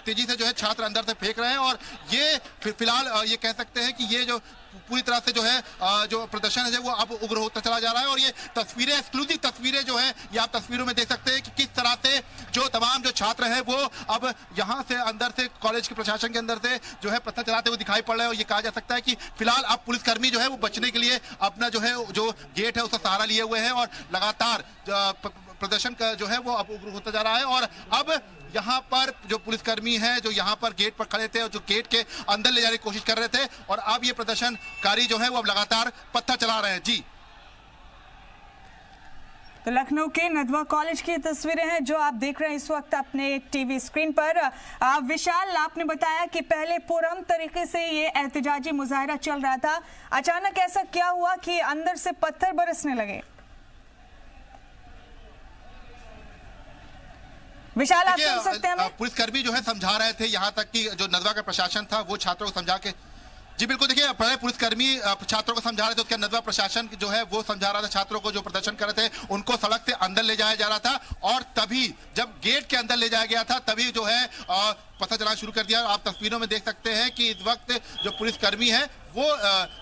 तेजी से जो है छात्र अंदर से फेंक रहे हैं। और ये फिलहाल ये कह सकते हैं कि ये जो पूरी तरह से जो है जो प्रदर्शन है वो अब उग्र होता चला जा रहा है। और ये तस्वीरें, एक्सक्लूसिव तस्वीरें जो है ये आप तस्वीरों में देख सकते हैं कि किस तरह से जो तमाम जो छात्र हैं वो अब यहाँ से अंदर से कॉलेज के प्रशासन के अंदर से जो है पत्थर चलाते हुए दिखाई पड़ रहे हैं। और ये कहा जा सकता है कि फिलहाल अब पुलिसकर्मी जो है वो बचने के लिए अपना जो है जो गेट है उसका सहारा लिए हुए हैं। और लगातार प्रदर्शन का जो है वो अब उग्र होता जा रहा है। और अब यहाँ पर जो पुलिसकर्मी हैं जो यहाँ पर गेट पर खड़े थे और जो गेट के अंदर ले जाने की कोशिश कर रहे थे, और अब ये प्रदर्शनकारी जो है वो अब लगातार पत्थर चला रहे हैं। जी, तो लखनऊ के नदवा कॉलेज की तस्वीरें हैं जो आप देख रहे हैं इस वक्त अपने टीवी स्क्रीन पर। विशाल, आपने बताया कि पहले पुरअमन तरीके से ये एहतजाजी मुजाहरा चल रहा था, अचानक ऐसा क्या हुआ कि अंदर से पत्थर बरसने लगे? विशाल, आप सुन सकते हैं? पुलिसकर्मी जो है समझा रहे थे, यहाँ तक कि जो नदवा का प्रशासन था वो छात्रों को समझा के जी बिल्कुल, देखिए पहले पुलिसकर्मी छात्रों को समझा रहे थे, उसका नदवा प्रशासन जो है वो समझा रहा था छात्रों को, जो प्रदर्शन कर रहे थे उनको सड़क से अंदर ले जाया जा रहा था, और तभी जब गेट के अंदर ले जाया गया था तभी जो है पता चलना शुरू कर दिया। आप तस्वीरों में देख सकते हैं कि इस वक्त जो पुलिसकर्मी है वो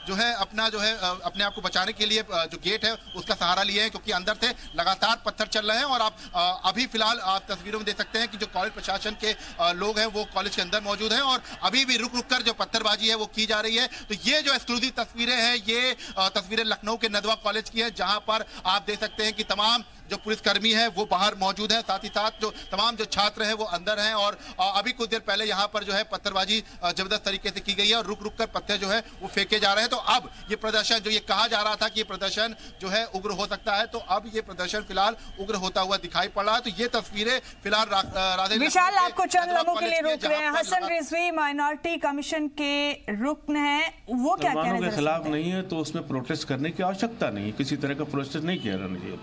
जो है अपने आप को बचाने के लिए जो गेट है उसका सहारा लिए हैं, क्योंकि अंदर से लगातार पत्थर चल रहे हैं। और आप अभी फिलहाल आप तस्वीरों में देख सकते हैं कि जो कॉलेज प्रशासन के लोग हैं वो कॉलेज के अंदर मौजूद हैं, और अभी भी रुक रुक कर जो पत्थरबाजी है वो की जा रही है। तो ये जो एक्सक्लूसिव तस्वीरें हैं ये तस्वीरें लखनऊ के नदवा कॉलेज की है, जहां पर आप देख सकते हैं कि तमाम जो पुलिसकर्मी है वो बाहर मौजूद है, साथ ही साथ जो तमाम जो छात्र हैं वो अंदर हैं। और अभी कुछ देर पहले यहाँ पर जो है पत्थरबाजी जबरदस्त तरीके से की गई है और रुक रुक कर पत्थर जो है वो फेंके जा रहे हैं। तो अब ये प्रदर्शन जो ये कहा जा रहा था कि ये प्रदर्शन जो है उग्र हो सकता है, तो अब ये प्रदर्शन फिलहाल उग्र होता हुआ दिखाई पड़ रहा है। तो ये तस्वीरें फिलहाल विशाल आपको चंद लोगों के लिए रोक रहे हैं। हसन रिजवी माइनॉरिटी कमीशन के रुकन है, वो क्या कहने के खिलाफ नहीं है तो उसमें प्रोटेस्ट करने की आवश्यकता नहीं है, किसी तरह का प्रोटेस्ट नहीं किया जाना चाहिए।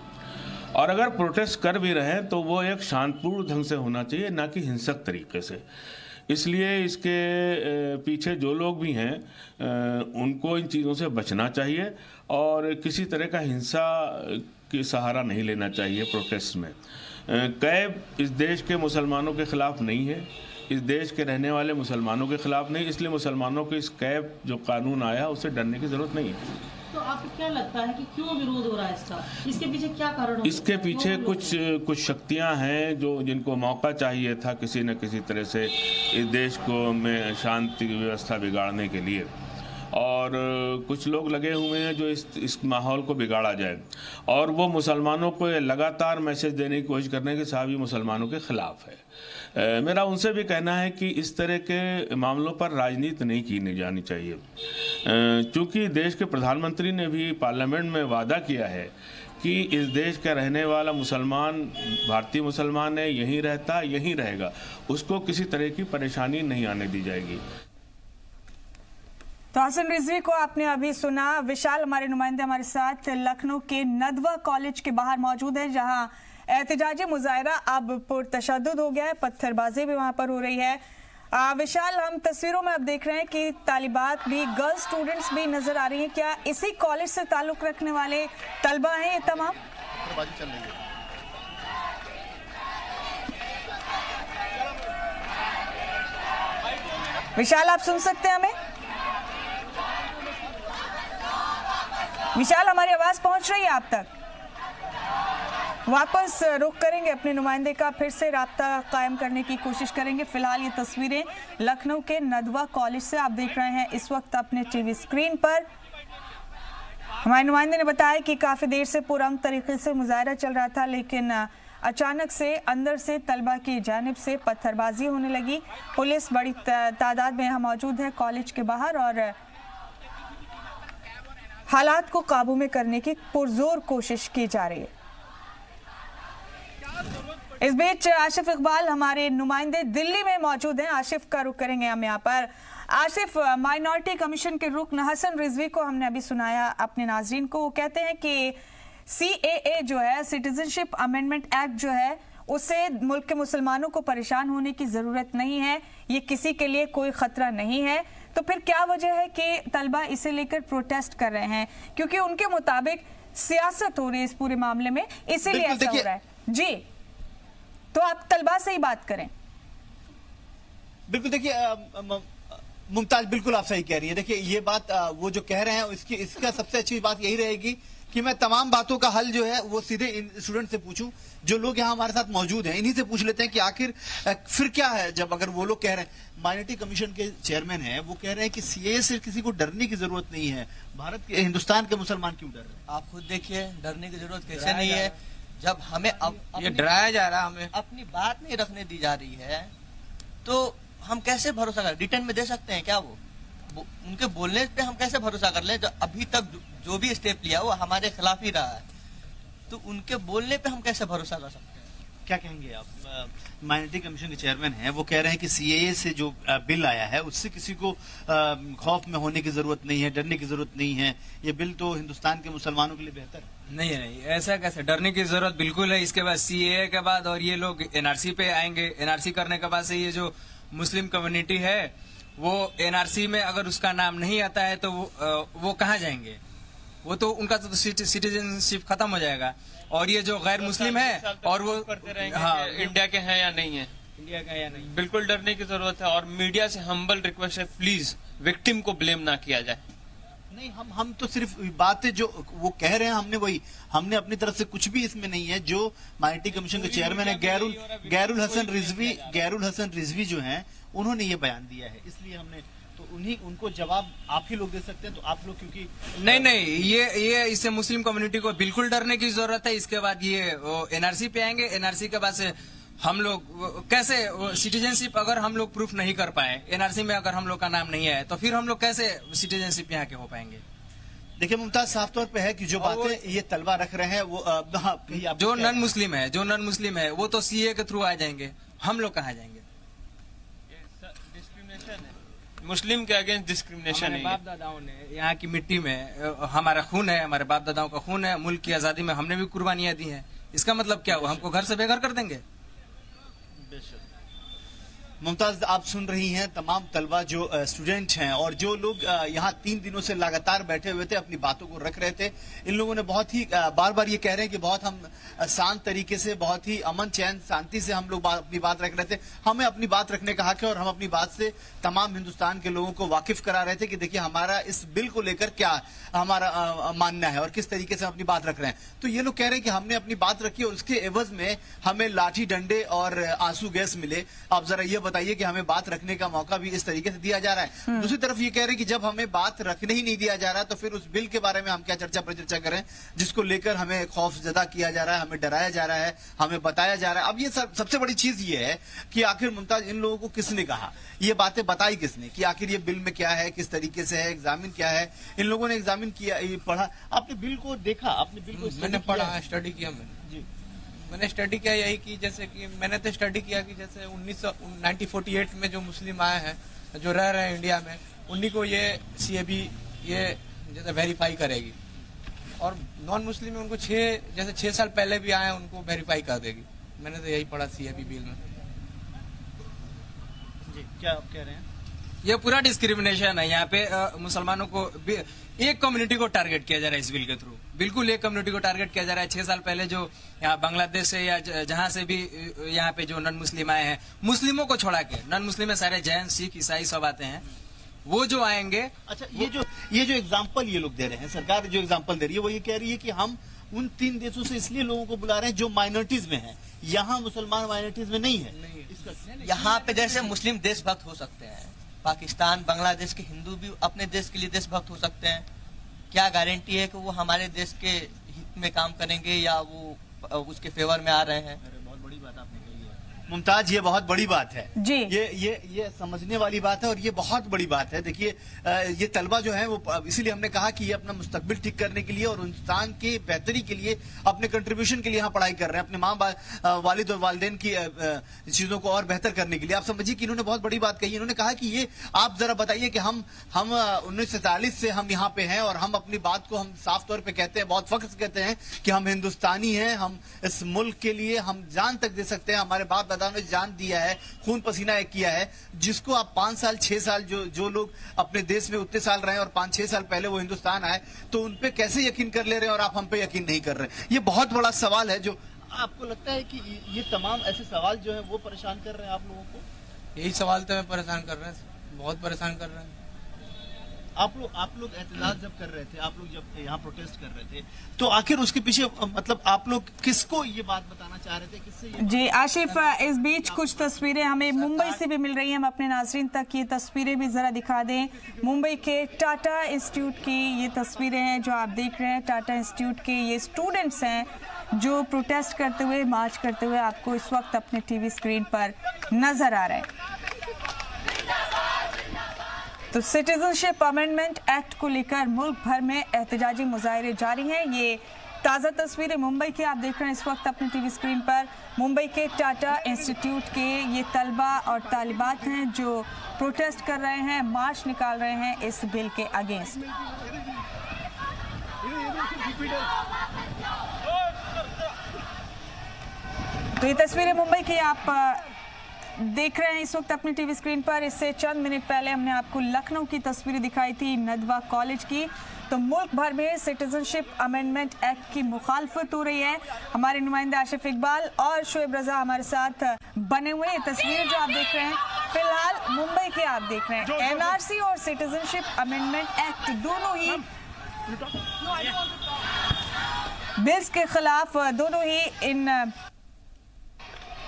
और अगर प्रोटेस्ट कर भी रहे हैं तो वो एक शांतिपूर्ण ढंग से होना चाहिए, ना कि हिंसक तरीके से। इसलिए इसके पीछे जो लोग भी हैं उनको इन चीज़ों से बचना चाहिए और किसी तरह का हिंसा की सहारा नहीं लेना चाहिए प्रोटेस्ट में। कैब इस देश के मुसलमानों के खिलाफ नहीं है, इस देश के रहने वाले मुसलमानों के खिलाफ नहीं, इसलिए मुसलमानों को इस कैब जो कानून आया उससे डरने की ज़रूरत नहीं है। तो आपको क्या लगता है कि क्यों विरोध हो रहा है इसका? इसके पीछे क्या कारण हो? इसके पीछे कुछ शक्तियां हैं जो जिनको मौका चाहिए था किसी न किसी तरह से इस देश को में शांति की व्यवस्था बिगाड़ने के लिए, और कुछ लोग लगे हुए हैं जो इस माहौल को बिगाड़ा जाए, और वो मुसलमानों को लगातार मैसेज देने की कोशिश करने के साथ भी मुसलमानों के खिलाफ है। मेरा उनसे भी कहना है कि इस तरह के मामलों पर राजनीति नहीं की जानी चाहिए, क्योंकि देश के प्रधानमंत्री ने भी पार्लियामेंट में वादा किया है कि इस देश का रहने वाला मुसलमान भारतीय मुसलमान है, यहीं रहता यहीं रहेगा, उसको किसी तरह की परेशानी नहीं आने दी जाएगी। तो हसन रिजवी को आपने अभी सुना। विशाल हमारे नुमाइंदे हमारे साथ लखनऊ के नदवा कॉलेज के बाहर मौजूद है, जहां एहतजाजी मुजाहरा अब पुरतशद्दुद हो गया है, पत्थरबाजी भी वहां पर हो रही है। विशाल, हम तस्वीरों में अब देख रहे हैं कि तालिबात भी, गर्ल्स स्टूडेंट्स भी नजर आ रही हैं। क्या इसी कॉलेज से ताल्लुक रखने वाले तलबा हैं ये तमाम? चल रही है। विशाल, आप सुन सकते हैं हमें? विशाल, हमारी आवाज पहुंच रही है आप तक? वापस रुख करेंगे अपने नुमाइंदे का, फिर से राब्ता कायम करने की कोशिश करेंगे। फिलहाल ये तस्वीरें लखनऊ के नदवा कॉलेज से आप देख रहे हैं इस वक्त अपने टीवी स्क्रीन पर। हमारे नुमाइंदे ने बताया कि काफ़ी देर से पुरअमन तरीके से मुजाहरा चल रहा था, लेकिन अचानक से अंदर से तलबा की जानिब से पत्थरबाजी होने लगी। पुलिस बड़ी तादाद में यहाँ मौजूद है कॉलेज के बाहर और हालात को काबू में करने की पुरजोर कोशिश की जा रही है। इस बीच आशिफ इकबाल हमारे नुमाइंदे दिल्ली में मौजूद हैं। आशिफ का रुख करेंगे हम यहाँ पर। आशिफ, माइनॉरिटी कमीशन के रुकन हसन रिजवी को हमने अभी सुनाया अपने नाजरीन को। वो कहते हैं कि CAA जो है, सिटीजनशिप अमेंडमेंट एक्ट जो है, उससे मुल्क के मुसलमानों को परेशान होने की ज़रूरत नहीं है, ये किसी के लिए कोई ख़तरा नहीं है। तो फिर क्या वजह है कि तलबा इसे लेकर प्रोटेस्ट कर रहे हैं? क्योंकि उनके मुताबिक सियासत हो रही है इस पूरे मामले में, इसीलिए ऐसा हो रहा है। जी, तो आप तलबा से ही बात करें। बिल्कुल, देखिए मुमताज, बिल्कुल आप सही कह रही है। देखिए ये बात वो जो कह रहे हैं इसका सबसे अच्छी बात यही रहेगी कि मैं तमाम बातों का हल जो है वो सीधे इन स्टूडेंट से पूछूं, जो लोग यहाँ हमारे साथ मौजूद हैं, इन्हीं से पूछ लेते हैं कि आखिर फिर क्या है। जब अगर वो लोग कह रहे हैं, माइनॉरिटी कमीशन के चेयरमैन हैं, वो कह रहे हैं कि CAA से किसी को डरने की जरूरत नहीं है, भारत के हिंदुस्तान के मुसलमान क्यों डर रहे हैं? आप खुद देखिए, डरने की जरूरत कैसे नहीं है। जब हमें ये डराया जा रहा है, हमें अपनी बात नहीं रखने दी जा रही है, तो हम कैसे भरोसा करें? रिटर्न में दे सकते हैं क्या? वो उनके बोलने पे हम कैसे भरोसा कर लें? जो अभी तक जो भी स्टेप लिया वो हमारे खिलाफ ही रहा है, तो उनके बोलने पे हम कैसे भरोसा कर सकते हैं? क्या कहेंगे आप? माइनॉरिटी कमीशन के चेयरमैन हैं, वो कह रहे हैं कि CAA से जो बिल आया है उससे किसी को खौफ में होने की जरूरत नहीं है, डरने की जरूरत नहीं है, ये बिल तो हिंदुस्तान के मुसलमानों के लिए बेहतर है। नहीं, ऐसा कैसे? डरने की जरूरत बिल्कुल है। इसके बाद CAA के बाद और ये लोग NRC पे आएंगे, NRC करने के बाद से ये जो मुस्लिम कम्युनिटी है वो एनआरसी में अगर उसका नाम नहीं आता है तो वो कहाँ जाएंगे? वो तो उनका तो सिटीजनशिप खत्म हो जाएगा। और ये जो गैर मुस्लिम है और वो करते रहेंगे हाँ, इंडिया के हैं या नहीं है, इंडिया का या नहीं। बिल्कुल डरने की जरूरत है। और मीडिया से हम्बल रिक्वेस्ट है, प्लीज विक्टिम को ब्लेम ना किया जाए। नहीं, हम तो सिर्फ बातें जो वो कह रहे हैं हमने अपनी तरफ से कुछ भी इसमें नहीं है। जो माइनॉरिटी कमीशन के चेयरमैन है गैरुल हसन रिजवी जो हैं, उन्होंने ये बयान दिया है, इसलिए हमने तो उनको जवाब आप ही लोग दे सकते हैं। तो आप लोग क्योंकि नहीं ये इससे मुस्लिम कम्युनिटी को बिल्कुल डरने की जरूरत है। इसके बाद ये एनआरसी पे आएंगे, एनआरसी के बाद से हम लोग कैसे सिटीजनशिप अगर हम लोग प्रूफ नहीं कर पाए, एनआरसी में अगर हम लोग का नाम नहीं है तो फिर हम लोग कैसे सिटीजनशिप यहाँ के हो पाएंगे? देखिए मुमताज, साफ तौर पे है कि जो बातें ये तलबा रख रहे हैं वो जो नॉन मुस्लिम है वो तो सीए के थ्रू आ जाएंगे, हम लोग कहाँ जाएंगे? डिस्क्रिमिनेशन है, मुस्लिम के अगेंस्ट डिस्क्रिमिनेशन है। बाप दादाओं ने यहाँ की मिट्टी में हमारा खून है, हमारे बाप दादाओं का खून है, मुल्क की आजादी में हमने भी कुर्बानियां दी हैं। इसका मतलब क्या हुआ? हमको घर से बेघर कर देंगे? मुमताज, आप सुन रही हैं तमाम तलबा जो स्टूडेंट हैं और जो लोग यहाँ 3 दिनों से लगातार बैठे हुए थे, अपनी बातों को रख रहे थे। इन लोगों ने बहुत ही बार बार ये कह रहे हैं कि बहुत हम शांत तरीके से, बहुत ही अमन चैन शांति से हम लोग अपनी बात रख रहे थे। हमें अपनी बात रखने का हक है और हम अपनी बात से तमाम हिंदुस्तान के लोगों को वाकिफ करा रहे थे कि देखिए हमारा इस बिल को लेकर क्या हमारा मानना है और किस तरीके से हम अपनी बात रख रहे हैं। तो ये लोग कह रहे हैं कि हमने अपनी बात रखी और उसके एवज में हमें लाठी डंडे और आंसू गैस मिले। आप जरा ये बताइए कि हमें बात रखने का मौका भी इस तरीके से दिया जा रहा है। दूसरी तरफ ये कह रहे हैं कि जब हमें बात रखने ही नहीं दिया जा रहा तो फिर उस बिल के बारे में हम क्या चर्चा परिचर्चा करें, जिसको लेकर हमें खौफ ज़दा किया जा रहा है, हमें डराया जा रहा है, हमें बताया जा रहा है। अब ये सबसे बड़ी चीज ये है कि आखिर मुमताज इन लोगों को किसने कहा, ये बातें बताई किसने कि आखिर ये बिल में क्या है, किस तरीके से है, एग्जामिन क्या है। इन लोगों ने एग्जामिन किया, पढ़ा। आपने बिल को देखा? आपने बिल को मैंने पढ़ा, स्टडी किया मैंने स्टडी किया यही कि जैसे कि मैंने तो स्टडी किया कि जैसे 1948 में जो मुस्लिम आए हैं जो रह रहे हैं इंडिया में, उन्हीं को ये सीएबी ये जैसे वेरीफाई करेगी और नॉन मुस्लिम में उनको 6 साल पहले भी आए हैं उनको वेरीफाई कर देगी। मैंने तो यही पढ़ा सीएबी बिल में। जी, क्या आप कह रहे हैं? ये पूरा डिस्क्रिमिनेशन है। यहाँ पे मुसलमानों को एक कम्युनिटी को टारगेट किया जा रहा है इस बिल के थ्रू। बिल्कुल एक कम्युनिटी को टारगेट किया जा रहा है। 6 साल पहले जो यहाँ बांग्लादेश से या जहाँ से भी यहाँ पे जो नॉन मुस्लिम आए हैं, मुस्लिमों को छोड़ा के, नॉन मुस्लिम में सारे जैन, सिख, ईसाई सब आते हैं, वो जो आएंगे। अच्छा, ये जो एग्जाम्पल ये लोग दे रहे हैं, सरकार जो एग्जाम्पल दे रही है वो ये कह रही है कि हम उन 3 देशों से इसलिए लोगों को बुला रहे हैं जो माइनॉरिटीज में हैं, यहाँ मुसलमान माइनॉरिटीज में नहीं है। यहाँ पे जैसे मुस्लिम देशभक्त हो सकते हैं, पाकिस्तान, बांग्लादेश के हिंदू भी अपने देश के लिए देशभक्त हो सकते हैं। क्या गारंटी है कि वो हमारे देश के हित में काम करेंगे या वो उसके फेवर में आ रहे हैं? बहुत बड़ी बात आपने कही है मुमताज, ये बहुत बड़ी बात है जी। ये समझने वाली बात है और ये बहुत बड़ी बात है। देखिए ये तलबा जो है वो, इसीलिए हमने कहा कि ये अपना मुस्तकबिल ठीक करने के लिए और हिंदुस्तान के बेहतरी के लिए, अपने कंट्रीब्यूशन के लिए यहाँ पढ़ाई कर रहे हैं, अपने माँ वालिद और वालिदैन की चीजों को और बेहतर करने के लिए। आप समझिए कि इन्होंने बहुत बड़ी बात कही। इन्होंने कहा कि ये आप जरा बताइए कि हम 1947 से हम यहाँ पे हैं और हम अपनी बात को हम साफ तौर पे कहते हैं, बहुत फख्र से कहते हैं कि हम हिंदुस्तानी हैं, हम इस मुल्क के लिए हम जान तक दे सकते हैं। हमारे बाप दादा ने जान दिया है, खून पसीना एक किया है, जिसको आप 5 साल 6 साल जो लोग अपने देश में उतने साल रहे और 5-6 साल पहले वो हिंदुस्तान आए, तो उन पे कैसे यकीन कर ले रहे हैं और आप हम पे यकीन नहीं कर रहे हैं। ये बहुत बड़ा सवाल है। जो आपको लगता है कि ये तमाम ऐसे सवाल जो है वो परेशान कर रहे हैं आप लोगों को? यही सवाल तो हमें परेशान कर रहे हैं, बहुत परेशान कर रहे हैं। आप लोग एहतजाज जब कर रहे थे, आप लोग जब यहाँ प्रोटेस्ट कर रहे थे, तो आखिर उसके पीछे मतलब आप लोग किसको ये बात बताना चाह रहे थे, किससे ये जी आशिफ, इस बीच कुछ तस्वीरें हमें मुंबई से भी मिल रही हैं। हम अपने नाज़रीन तक ये तस्वीरें भी जरा दिखा दें। मुंबई के टाटा इंस्टीट्यूट की ये तस्वीरें हैं जो आप देख रहे हैं। टाटा इंस्टीट्यूट के ये स्टूडेंट्स हैं जो प्रोटेस्ट करते हुए, मार्च करते हुए आपको इस वक्त अपने टीवी स्क्रीन पर नजर आ रहे हैं। तो सिटीजनशिप अमेंडमेंट एक्ट को लेकर मुल्क भर में एहतजाजी मुजाहरे जारी हैं। ये ताज़ा तस्वीरें मुंबई की आप देख रहे हैं इस वक्त अपनी टीवी स्क्रीन पर। मुंबई के टाटा इंस्टीट्यूट के ये तलबा और तालिबात हैं जो प्रोटेस्ट कर रहे हैं, मार्च निकाल रहे हैं इस बिल के अगेंस्ट। तो ये तस्वीरें मुंबई की आप देख रहे हैं इस वक्त अपनी टीवी स्क्रीन पर, इससे चंद मिनट पहले हमने आपको लखनऊ की तस्वीरें दिखाई थी नदवा कॉलेज की। तो मुल्क भर में सिटीजनशिप अमेंडमेंट एक्ट की मुखालफत हो रही है। हमारे नुमाइंदे आशिफ इकबाल और शुएब रजा हमारे साथ बने हुए। ये तस्वीरें जो आप देख रहे हैं फिलहाल मुंबई के आप देख रहे हैं। एनआरसी और सिटीजनशिप अमेंडमेंट एक्ट दोनों ही बिल्स के खिलाफ, दोनों ही इन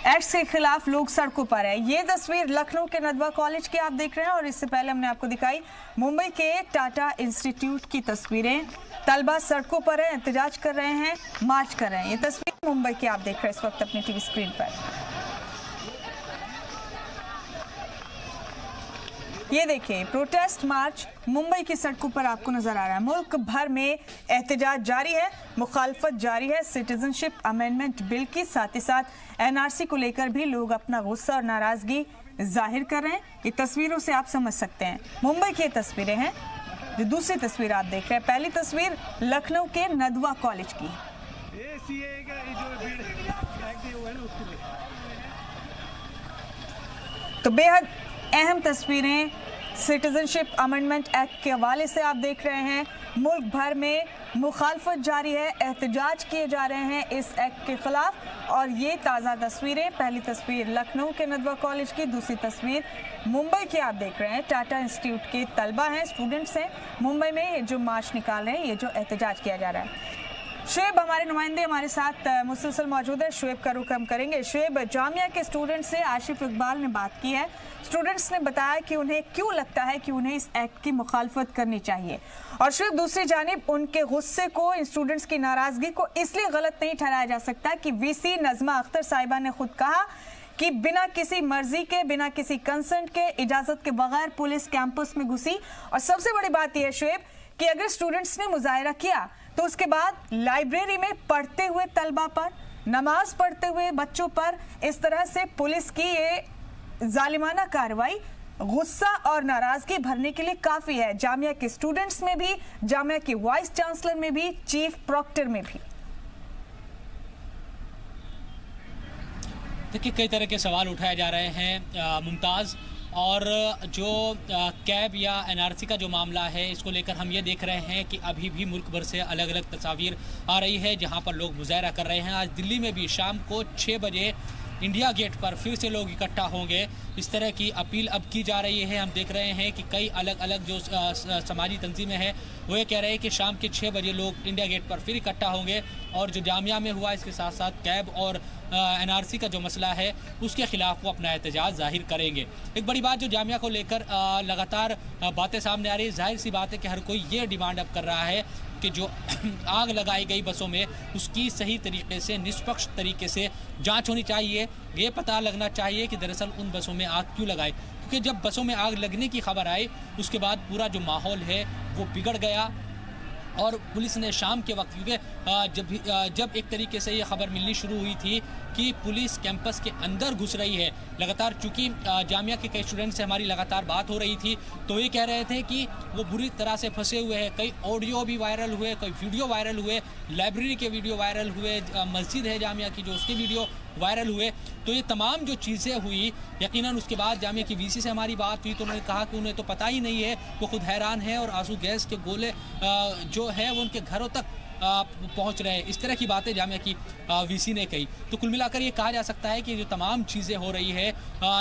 एक्ट्स के खिलाफ लोग सड़कों पर है। ये तस्वीर लखनऊ के नदवा कॉलेज की आप देख रहे हैं और इससे पहले हमने आपको दिखाई मुंबई के टाटा इंस्टीट्यूट की तस्वीरें। तलबा सड़कों पर है, एहतजाज कर रहे हैं, मार्च कर रहे हैं। ये तस्वीर मुंबई की आप देख रहे हैं इस वक्त अपनी टीवी स्क्रीन पर। ये देखिए प्रोटेस्ट मार्च मुंबई की सड़कों पर आपको नजर आ रहा है। मुल्क भर में एहतजाज जारी है, मुखालफत जारी है सिटीजनशिप अमेंडमेंट बिल की। साथ ही साथ एनआरसी को लेकर भी लोग अपना गुस्सा और नाराजगी जाहिर कर रहे हैं। ये तस्वीरों से आप समझ सकते हैं मुंबई की तस्वीरें हैं। जो दूसरी तस्वीर आप देख रहे हैं, पहली तस्वीर लखनऊ के नदवा कॉलेज की। तो बेहद अहम तस्वीरें सिटीजनशिप अमेंडमेंट एक्ट के हवाले से आप देख रहे हैं। मुल्क भर में मुखालफत जारी है, एहतजाज किए जा रहे हैं इस एक्ट के खिलाफ। और ये ताज़ा तस्वीरें, पहली तस्वीर लखनऊ के नदवा कॉलेज की, दूसरी तस्वीर मुंबई की आप देख रहे हैं। टाटा इंस्टीट्यूट के तलबा हैं, स्टूडेंट्स हैं मुंबई में, ये जो मार्च निकाल रहे हैं, ये जो एहतजाज किया जा रहा है। शुएब हमारे नुमाइंदे हमारे साथ मुसलसल मौजूद है, शुएब का रुख हम करेंगे। शुएब, जामिया के स्टूडेंट से आशिफ इकबाल ने बात की है। स्टूडेंट्स ने बताया कि उन्हें क्यों लगता है कि उन्हें इस एक्ट की मुखालफत करनी चाहिए। और शुएब, दूसरी जानिब उनके गुस्से को, इन स्टूडेंट्स की नाराजगी को इसलिए गलत नहीं ठहराया जा सकता कि वीसी नज़मा अख्तर साहिबा ने खुद कहा कि बिना किसी मर्जी के, बिना किसी कंसेंट के, इजाजत के बगैर पुलिस कैंपस में घुसी। और सबसे बड़ी बात यह है शुएब कि अगर स्टूडेंट्स ने मुजाहिरा किया तो उसके बाद लाइब्रेरी में पढ़ते हुए तलबा पर, नमाज पढ़ते हुए बच्चों पर इस तरह से पुलिस की ये जालिमाना कार्रवाई गुस्सा और नाराजगी भरने के लिए काफी है। जामिया के स्टूडेंट्स में भी, जामिया के वाइस चांसलर में भी, चीफ प्रॉक्टर में भी। देखिए कई तरह के सवाल उठाए जा रहे हैं मुमताज़, और जो कैब या एनआरसी का जो मामला है इसको लेकर हम ये देख रहे हैं कि अभी भी मुल्क भर से अलग अलग तस्वीर आ रही है जहां पर लोग मुजाहरा कर रहे हैं। आज दिल्ली में भी शाम को 6 बजे इंडिया गेट पर फिर से लोग इकट्ठा होंगे, इस तरह की अपील अब की जा रही है। हम देख रहे हैं कि कई अलग अलग जो समाजी तंजीमें हैं वो ये कह रहे हैं कि शाम के 6 बजे लोग इंडिया गेट पर फिर इकट्ठा होंगे और जो जामिया में हुआ इसके साथ साथ कैब और एनआरसी का जो मसला है उसके खिलाफ वो अपना एहतजाज जाहिर करेंगे। एक बड़ी बात जो जामिया को लेकर लगातार बातें सामने आ रही है, जाहिर सी बात है कि हर कोई ये डिमांड अब कर रहा है कि जो आग लगाई गई बसों में उसकी सही तरीके से, निष्पक्ष तरीके से जांच होनी चाहिए। ये पता लगना चाहिए कि दरअसल उन बसों में आग क्यों लगाई, क्योंकि जब बसों में आग लगने की खबर आई उसके बाद पूरा जो माहौल है वो बिगड़ गया। और पुलिस ने शाम के वक्त, क्योंकि जब एक तरीके से ये खबर मिलनी शुरू हुई थी कि पुलिस कैंपस के अंदर घुस रही है, लगातार चूँकि जामिया के कई स्टूडेंट से हमारी लगातार बात हो रही थी तो ये कह रहे थे कि वो बुरी तरह से फंसे हुए हैं। कई ऑडियो भी वायरल हुए, कई वीडियो वायरल हुए, लाइब्रेरी के वीडियो वायरल हुए, मस्जिद है जामिया की जो उसके वीडियो वायरल हुए। तो ये तमाम जो चीज़ें हुई, यकीनन उसके बाद जामिया की वीसी से हमारी बात हुई तो उन्होंने कहा कि उन्हें तो पता ही नहीं है, वो खुद हैरान है और आंसू गैस के गोले जो है वो उनके घरों तक पहुंच रहे हैं। इस तरह की बातें जामिया की वीसी ने कही। तो कुल मिलाकर ये कहा जा सकता है कि जो तमाम चीज़ें हो रही है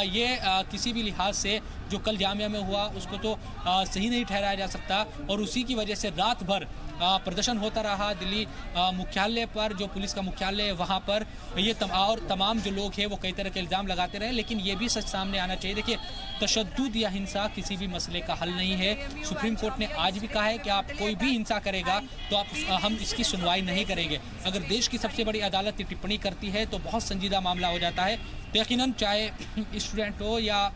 ये किसी भी लिहाज से जो कल जामिया में हुआ उसको तो सही नहीं ठहराया जा सकता। और उसी की वजह से रात भर प्रदर्शन होता रहा दिल्ली मुख्यालय पर, जो पुलिस का मुख्यालय है वहाँ पर। ये तमाम जो लोग हैं वो कई तरह के इल्ज़ाम लगाते रहे, लेकिन ये भी सच सामने आना चाहिए। देखिए तशद्दुद या हिंसा किसी भी मसले का हल नहीं है। सुप्रीम कोर्ट ने आज भी कहा है कि आप कोई भी हिंसा करेगा तो हम इसकी सुनवाई नहीं करेंगे। अगर देश की सबसे बड़ी अदालत ये टिप्पणी करती है तो बहुत संजीदा मामला हो जाता है। तो यकीनन चाहे स्टूडेंट हो या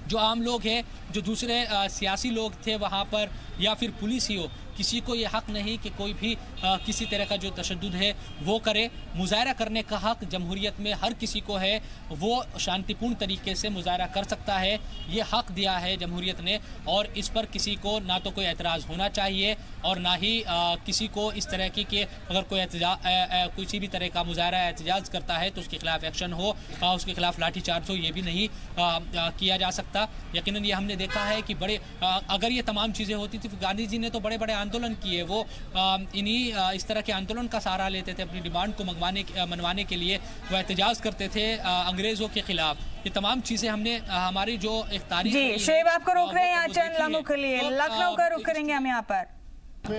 जो आम लोग हैं, जो दूसरे सियासी लोग थे वहाँ पर, या फिर पुलिस ही हो, किसी को ये हक नहीं कि कोई भी किसी तरह का जो तशद्दुद है वो करे। मुजाहरा करने का हक जमहूरियत में हर किसी को है, वो शांतिपूर्ण तरीके से मुजाहरा कर सकता है, ये हक दिया है जमहूरियत ने, और इस पर किसी को ना तो कोई एतराज़ होना चाहिए और ना ही किसी को इस तरह की कि अगर कोई किसी भी तरह का मुजाहरा एहतजाज करता है तो उसके खिलाफ एक्शन हो, उसके खिलाफ लाठीचार्ज हो, ये भी नहीं किया जा सकता। यकीनन ये हमने देखा है कि बड़े अगर ये तमाम चीज़ें होती थी, गांधी जी ने तो बड़े बड़े आंदोलन किए, वो इन्हीं इस तरह के आंदोलन का सहारा लेते थे, अपनी डिमांड को मनवाने के लिए वो एहतजाज करते थे अंग्रेज़ों के खिलाफ। ये तमाम चीज़ें हमने हमारी जो एक तारीख जी शोएब आपको रोक रहे हैं यहाँ चंद लम्हों के लिए, लखनऊ का रुख करेंगे हम यहाँ पर। तो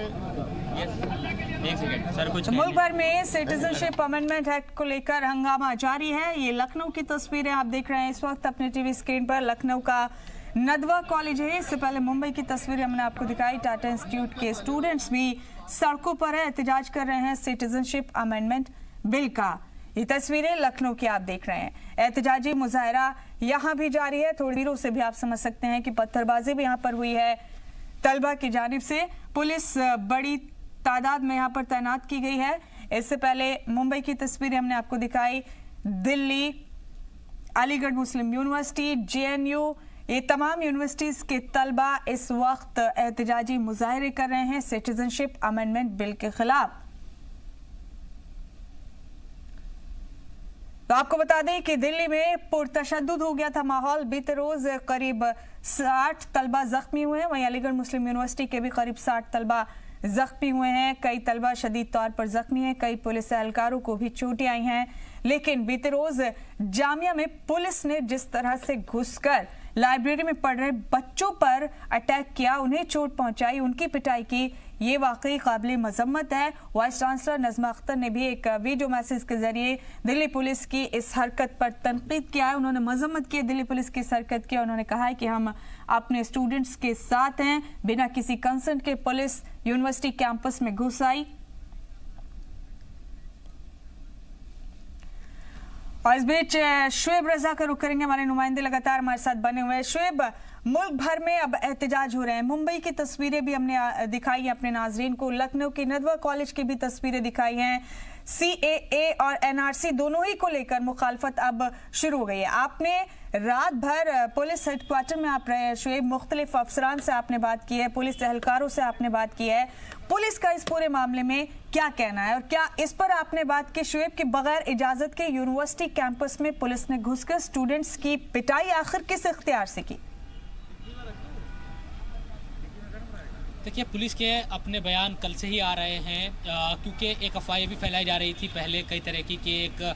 मुल्क भर में सिटीजनशिप अमेंडमेंट एक्ट को लेकर हंगामा जारी है। ये लखनऊ की तस्वीरें आप देख रहे हैं इस वक्त अपने टीवी स्क्रीन पर। लखनऊ का नदवा कॉलेज है। इससे पहले मुंबई की तस्वीरें हमने आपको दिखाई। टाटा इंस्टीट्यूट के स्टूडेंट्स भी सड़कों पर है, एहतजाज कर रहे हैं सिटीजनशिप अमेंडमेंट बिल का। ये तस्वीरें लखनऊ की आप देख रहे हैं। एहतजाजी मुजाहरा यहाँ भी जारी है। थोड़ी देरों से भी आप समझ सकते हैं कि पत्थरबाजी भी यहाँ पर हुई है तलबा की जानिब से। पुलिस बड़ी तादाद में यहाँ पर तैनात की गई है। इससे पहले मुंबई की तस्वीरें हमने आपको दिखाई। दिल्ली, अलीगढ़ मुस्लिम यूनिवर्सिटी, JNU, ये तमाम यूनिवर्सिटीज के तलबा इस वक्त एहतजाजी मुजाहरे कर रहे हैं सिटीजनशिप अमेंडमेंट बिल के खिलाफ। तो आपको बता दें कि दिल्ली में पुरतशद्दुद हो गया था माहौल। बीते रोज करीब 60 तलबा जख्मी हुए हैं। वहीं अलीगढ़ मुस्लिम यूनिवर्सिटी के भी करीब 60 तलबा जख्मी हुए हैं। कई तलबा शदीद तौर पर जख्मी हैं, कई पुलिस एहलकारों को भी चोटें आई हैं। लेकिन बीते रोज जामिया में पुलिस ने जिस तरह से घुसकर लाइब्रेरी में पढ़ रहे बच्चों पर अटैक किया, उन्हें चोट पहुंचाई, उनकी पिटाई की, ये वाकई काबिल मजम्मत है। वाइस चांसलर नज़मा अख्तर ने भी एक वीडियो मैसेज के जरिए दिल्ली पुलिस की इस हरकत पर तनकीद किया है। उन्होंने मजम्मत की दिल्ली पुलिस की इस हरकत की। उन्होंने कहा है कि हम अपने स्टूडेंट्स के साथ हैं। बिना किसी कंसर्न के पुलिस यूनिवर्सिटी कैंपस में घुस आई। और इस बीच शोएब रजा का रुख करेंगे, हमारे नुमाइंदे लगातार हमारे साथ बने हुए हैं। शोएब, मुल्क भर में अब एहतजाज हो रहे हैं। मुंबई की तस्वीरें भी हमने दिखाई हैं अपने नाजरीन को। लखनऊ की नदवा कॉलेज की भी तस्वीरें दिखाई हैं। CAA और NRC दोनों ही को लेकर मुखालफत अब शुरू हो गई है। आपने रात भर पुलिस हेडक्वार्टर में आप रहे हैं शोएब, मुख्तलिफ अफसरान से आपने बात की है, पुलिस एहलकारों से आपने बात की है। पुलिस का इस पूरे मामले में क्या कहना है और क्या इस पर आपने बात की शोएब कि बगैर इजाजत के यूनिवर्सिटी कैंपस में पुलिस ने घुसकर स्टूडेंट्स की पिटाई आखिर किस इख्तियार से की? देखिए, पुलिस के अपने बयान कल से ही आ रहे हैं, क्योंकि एक अफवाह भी फैलाई जा रही थी पहले कई तरह की कि एक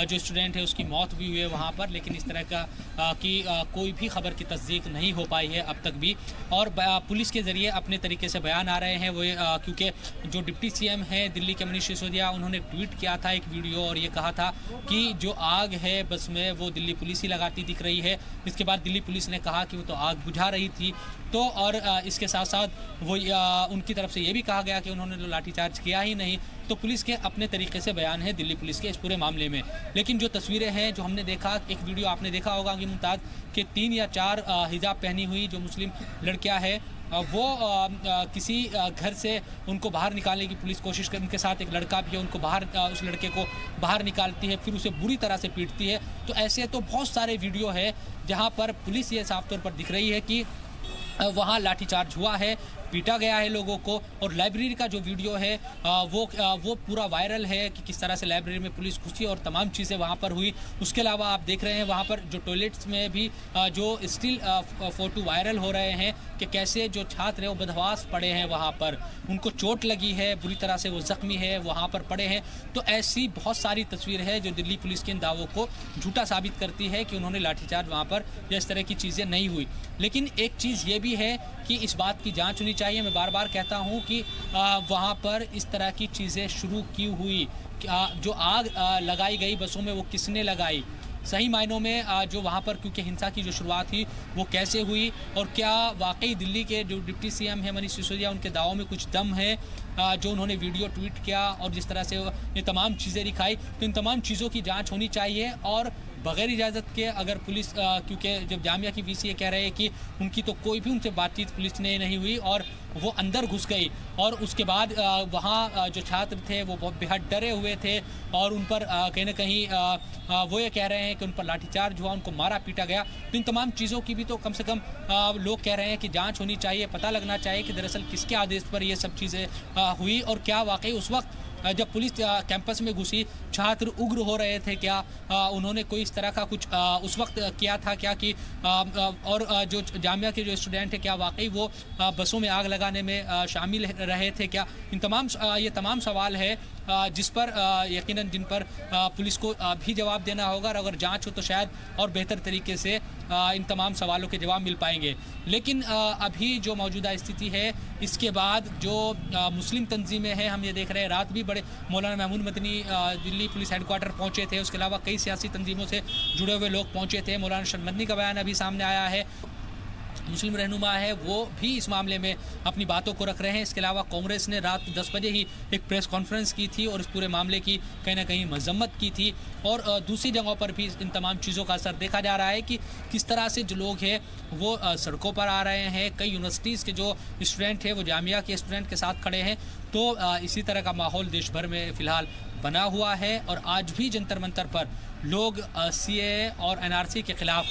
जो स्टूडेंट है उसकी मौत भी हुई है वहाँ पर, लेकिन इस तरह का कि कोई भी खबर की तस्दीक नहीं हो पाई है अब तक भी। और पुलिस के ज़रिए अपने तरीके से बयान आ रहे हैं वो, क्योंकि जो डिप्टी CM हैं दिल्ली के मनीष सिसोदिया, उन्होंने ट्वीट किया था एक वीडियो और ये कहा था कि जो आग है बस में वो दिल्ली पुलिस ही लगाती दिख रही है। इसके बाद दिल्ली पुलिस ने कहा कि वो तो आग बुझा रही थी। तो और इसके साथ साथ वो उनकी तरफ से ये भी कहा गया कि उन्होंने तो लाठीचार्ज किया ही नहीं। तो पुलिस के अपने तरीके से बयान है दिल्ली पुलिस के इस पूरे मामले में। लेकिन जो तस्वीरें हैं जो हमने देखा, एक वीडियो आपने देखा होगा कि मुमताज़ के 3 या 4 हिजाब पहनी हुई जो मुस्लिम लड़कियां हैं वो किसी घर से उनको बाहर निकालने की पुलिस कोशिश कर, उनके साथ एक लड़का भी है, उनको बाहर उस लड़के को बाहर निकालती है, फिर उसे बुरी तरह से पीटती है। तो ऐसे तो बहुत सारे वीडियो है जहाँ पर पुलिस ये साफ तौर पर दिख रही है कि वहाँ लाठीचार्ज हुआ है, पीटा गया है लोगों को। और लाइब्रेरी का जो वीडियो है वो पूरा वायरल है कि किस तरह से लाइब्रेरी में पुलिस घुसी और तमाम चीज़ें वहाँ पर हुई। उसके अलावा आप देख रहे हैं वहाँ पर जो टॉयलेट्स में भी जो स्टिल फ़ोटो वायरल हो रहे हैं कि कैसे जो छात्र हैं वो बदहवास पड़े हैं, वहाँ पर उनको चोट लगी है, बुरी तरह से वो ज़ख्मी है, वहाँ पर पड़े हैं। तो ऐसी बहुत सारी तस्वीर है जो दिल्ली पुलिस के इन दावों को झूठा साबित करती है कि उन्होंने लाठीचार्ज वहाँ पर या इस तरह की चीज़ें नहीं हुई। लेकिन एक चीज़ ये भी है कि इस बात की जांच होनी चाहिए। मैं बार बार कहता हूं कि वहां पर इस तरह की चीज़ें शुरू की हुई, जो आग लगाई गई बसों में वो किसने लगाई, सही मायनों में जो वहाँ पर क्योंकि हिंसा की जो शुरुआत थी वो कैसे हुई, और क्या वाकई दिल्ली के जो डिप्टी CM है मनीष सिसोदिया उनके दावों में कुछ दम है जो उन्होंने वीडियो ट्वीट किया और जिस तरह से ये तमाम चीज़ें दिखाई। तो इन तमाम चीज़ों की जांच होनी चाहिए और बगैर इजाज़त के अगर पुलिस क्योंकि जब जामिया की वीसी कह रहे हैं कि उनकी तो कोई भी उनसे बातचीत पुलिस ने नहीं हुई और वो अंदर घुस गई और उसके बाद वहाँ जो छात्र थे वो बहुत बेहद डरे हुए थे और उन पर कहीं ना कहीं वो ये कह रहे हैं कि उन पर लाठीचार्ज हुआ, उनको मारा पीटा गया। तो इन तमाम चीज़ों की भी तो कम से कम लोग कह रहे हैं कि जांच होनी चाहिए, पता लगना चाहिए कि दरअसल किसके आदेश पर ये सब चीज़ें हुई और क्या वाकई उस वक्त जब पुलिस कैंपस में घुसी छात्र उग्र हो रहे थे, क्या उन्होंने कोई इस तरह का कुछ उस वक्त किया था क्या कि और जो जामिया के जो स्टूडेंट हैं क्या वाकई वो बसों में आग लगाने में शामिल रहे थे क्या? ये तमाम सवाल है जिस पर यकीनन जिन पर पुलिस को भी जवाब देना होगा और अगर जांच हो तो शायद और बेहतर तरीके से इन तमाम सवालों के जवाब मिल पाएंगे। लेकिन अभी जो मौजूदा स्थिति है इसके बाद जो मुस्लिम तंजीमें हैं हम ये देख रहे हैं, रात भी बड़े मौलाना महमूद मदनी दिल्ली पुलिस हेडक्वार्टर पहुंचे थे, उसके अलावा कई सियासी तंजीमों से जुड़े हुए लोग पहुंचे थे। मौलाना अरशद मदनी का बयान अभी सामने आया है, मुस्लिम रहनुमा है वो भी इस मामले में अपनी बातों को रख रहे हैं। इसके अलावा कांग्रेस ने रात 10 बजे ही एक प्रेस कॉन्फ्रेंस की थी और इस पूरे मामले की कहीं ना कहीं मजम्मत की थी और दूसरी जगहों पर भी इन तमाम चीज़ों का असर देखा जा रहा है कि किस तरह से जो लोग हैं वो सड़कों पर आ रहे हैं। कई यूनिवर्सिटीज़ के जो स्टूडेंट हैं वो जामिया के स्टूडेंट के साथ खड़े हैं। तो इसी तरह का माहौल देश भर में फ़िलहाल बना हुआ है और आज भी जंतर मंतर पर लोग सीएए और एनआरसी के ख़िलाफ़